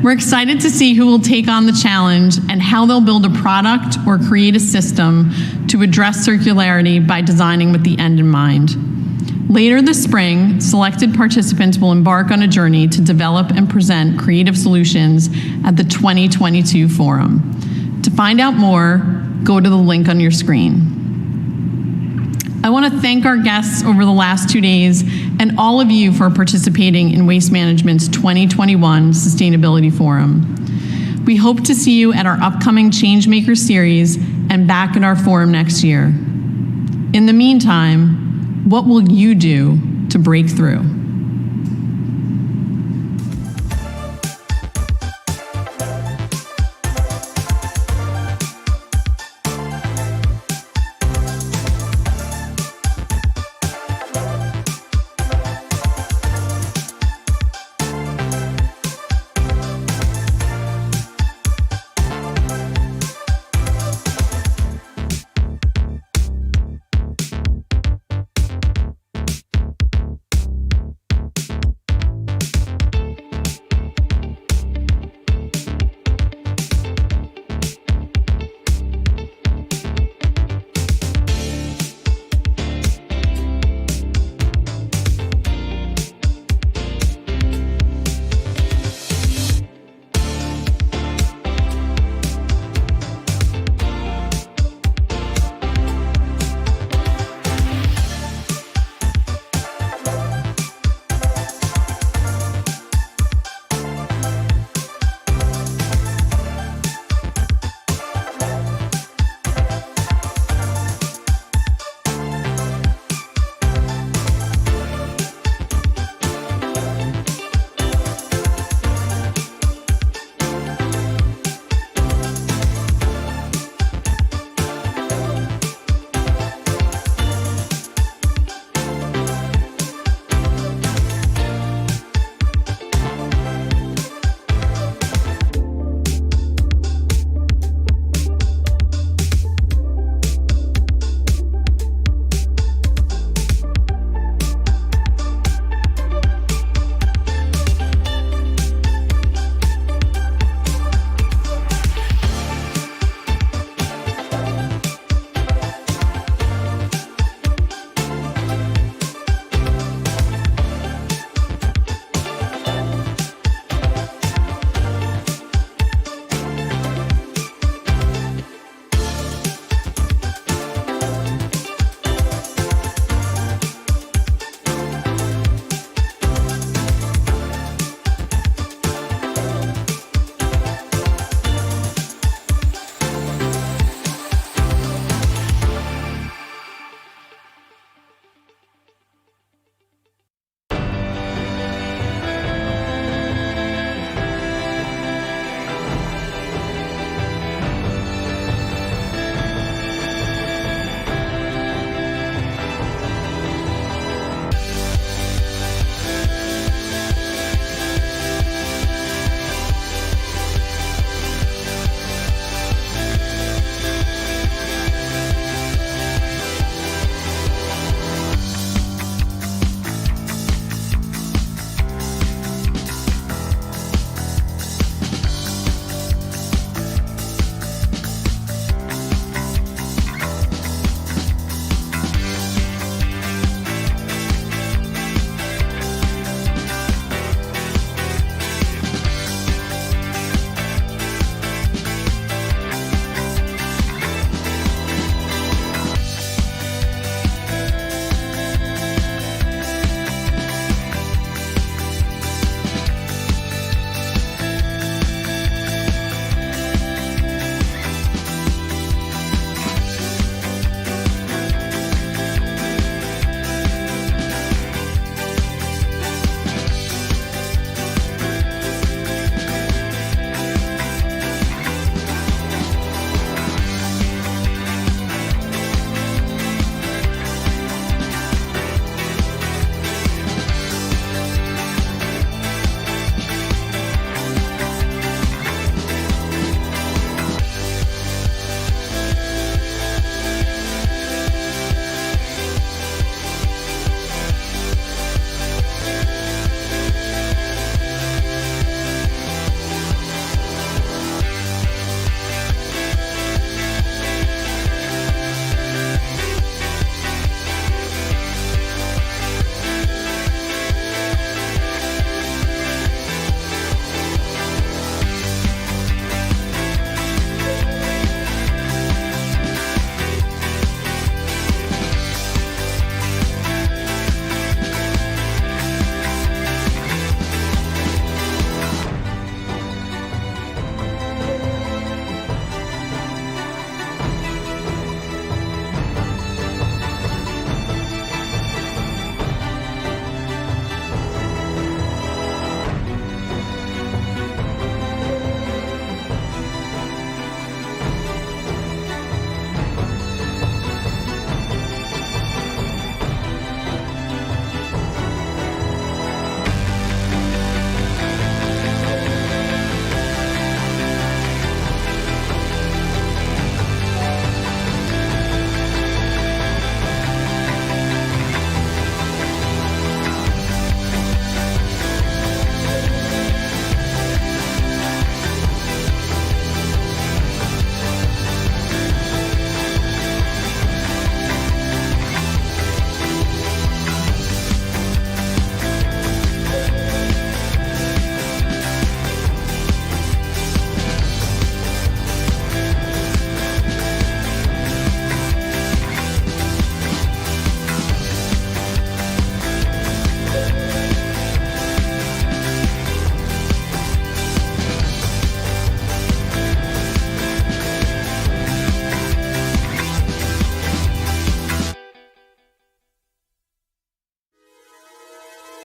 We're excited to see who will take on the challenge and how they'll build a product or create a system to address circularity by designing with the end in mind. Later this spring, selected participants will embark on a journey to develop and present creative solutions at the 2022 forum. To find out more, go to the link on your screen. I want to thank our guests over the last 2 days and all of you for participating in Waste Management's 2021 Sustainability Forum. We hope to see you at our upcoming Changemaker series and back at our forum next year. In the meantime, what will you do to break through?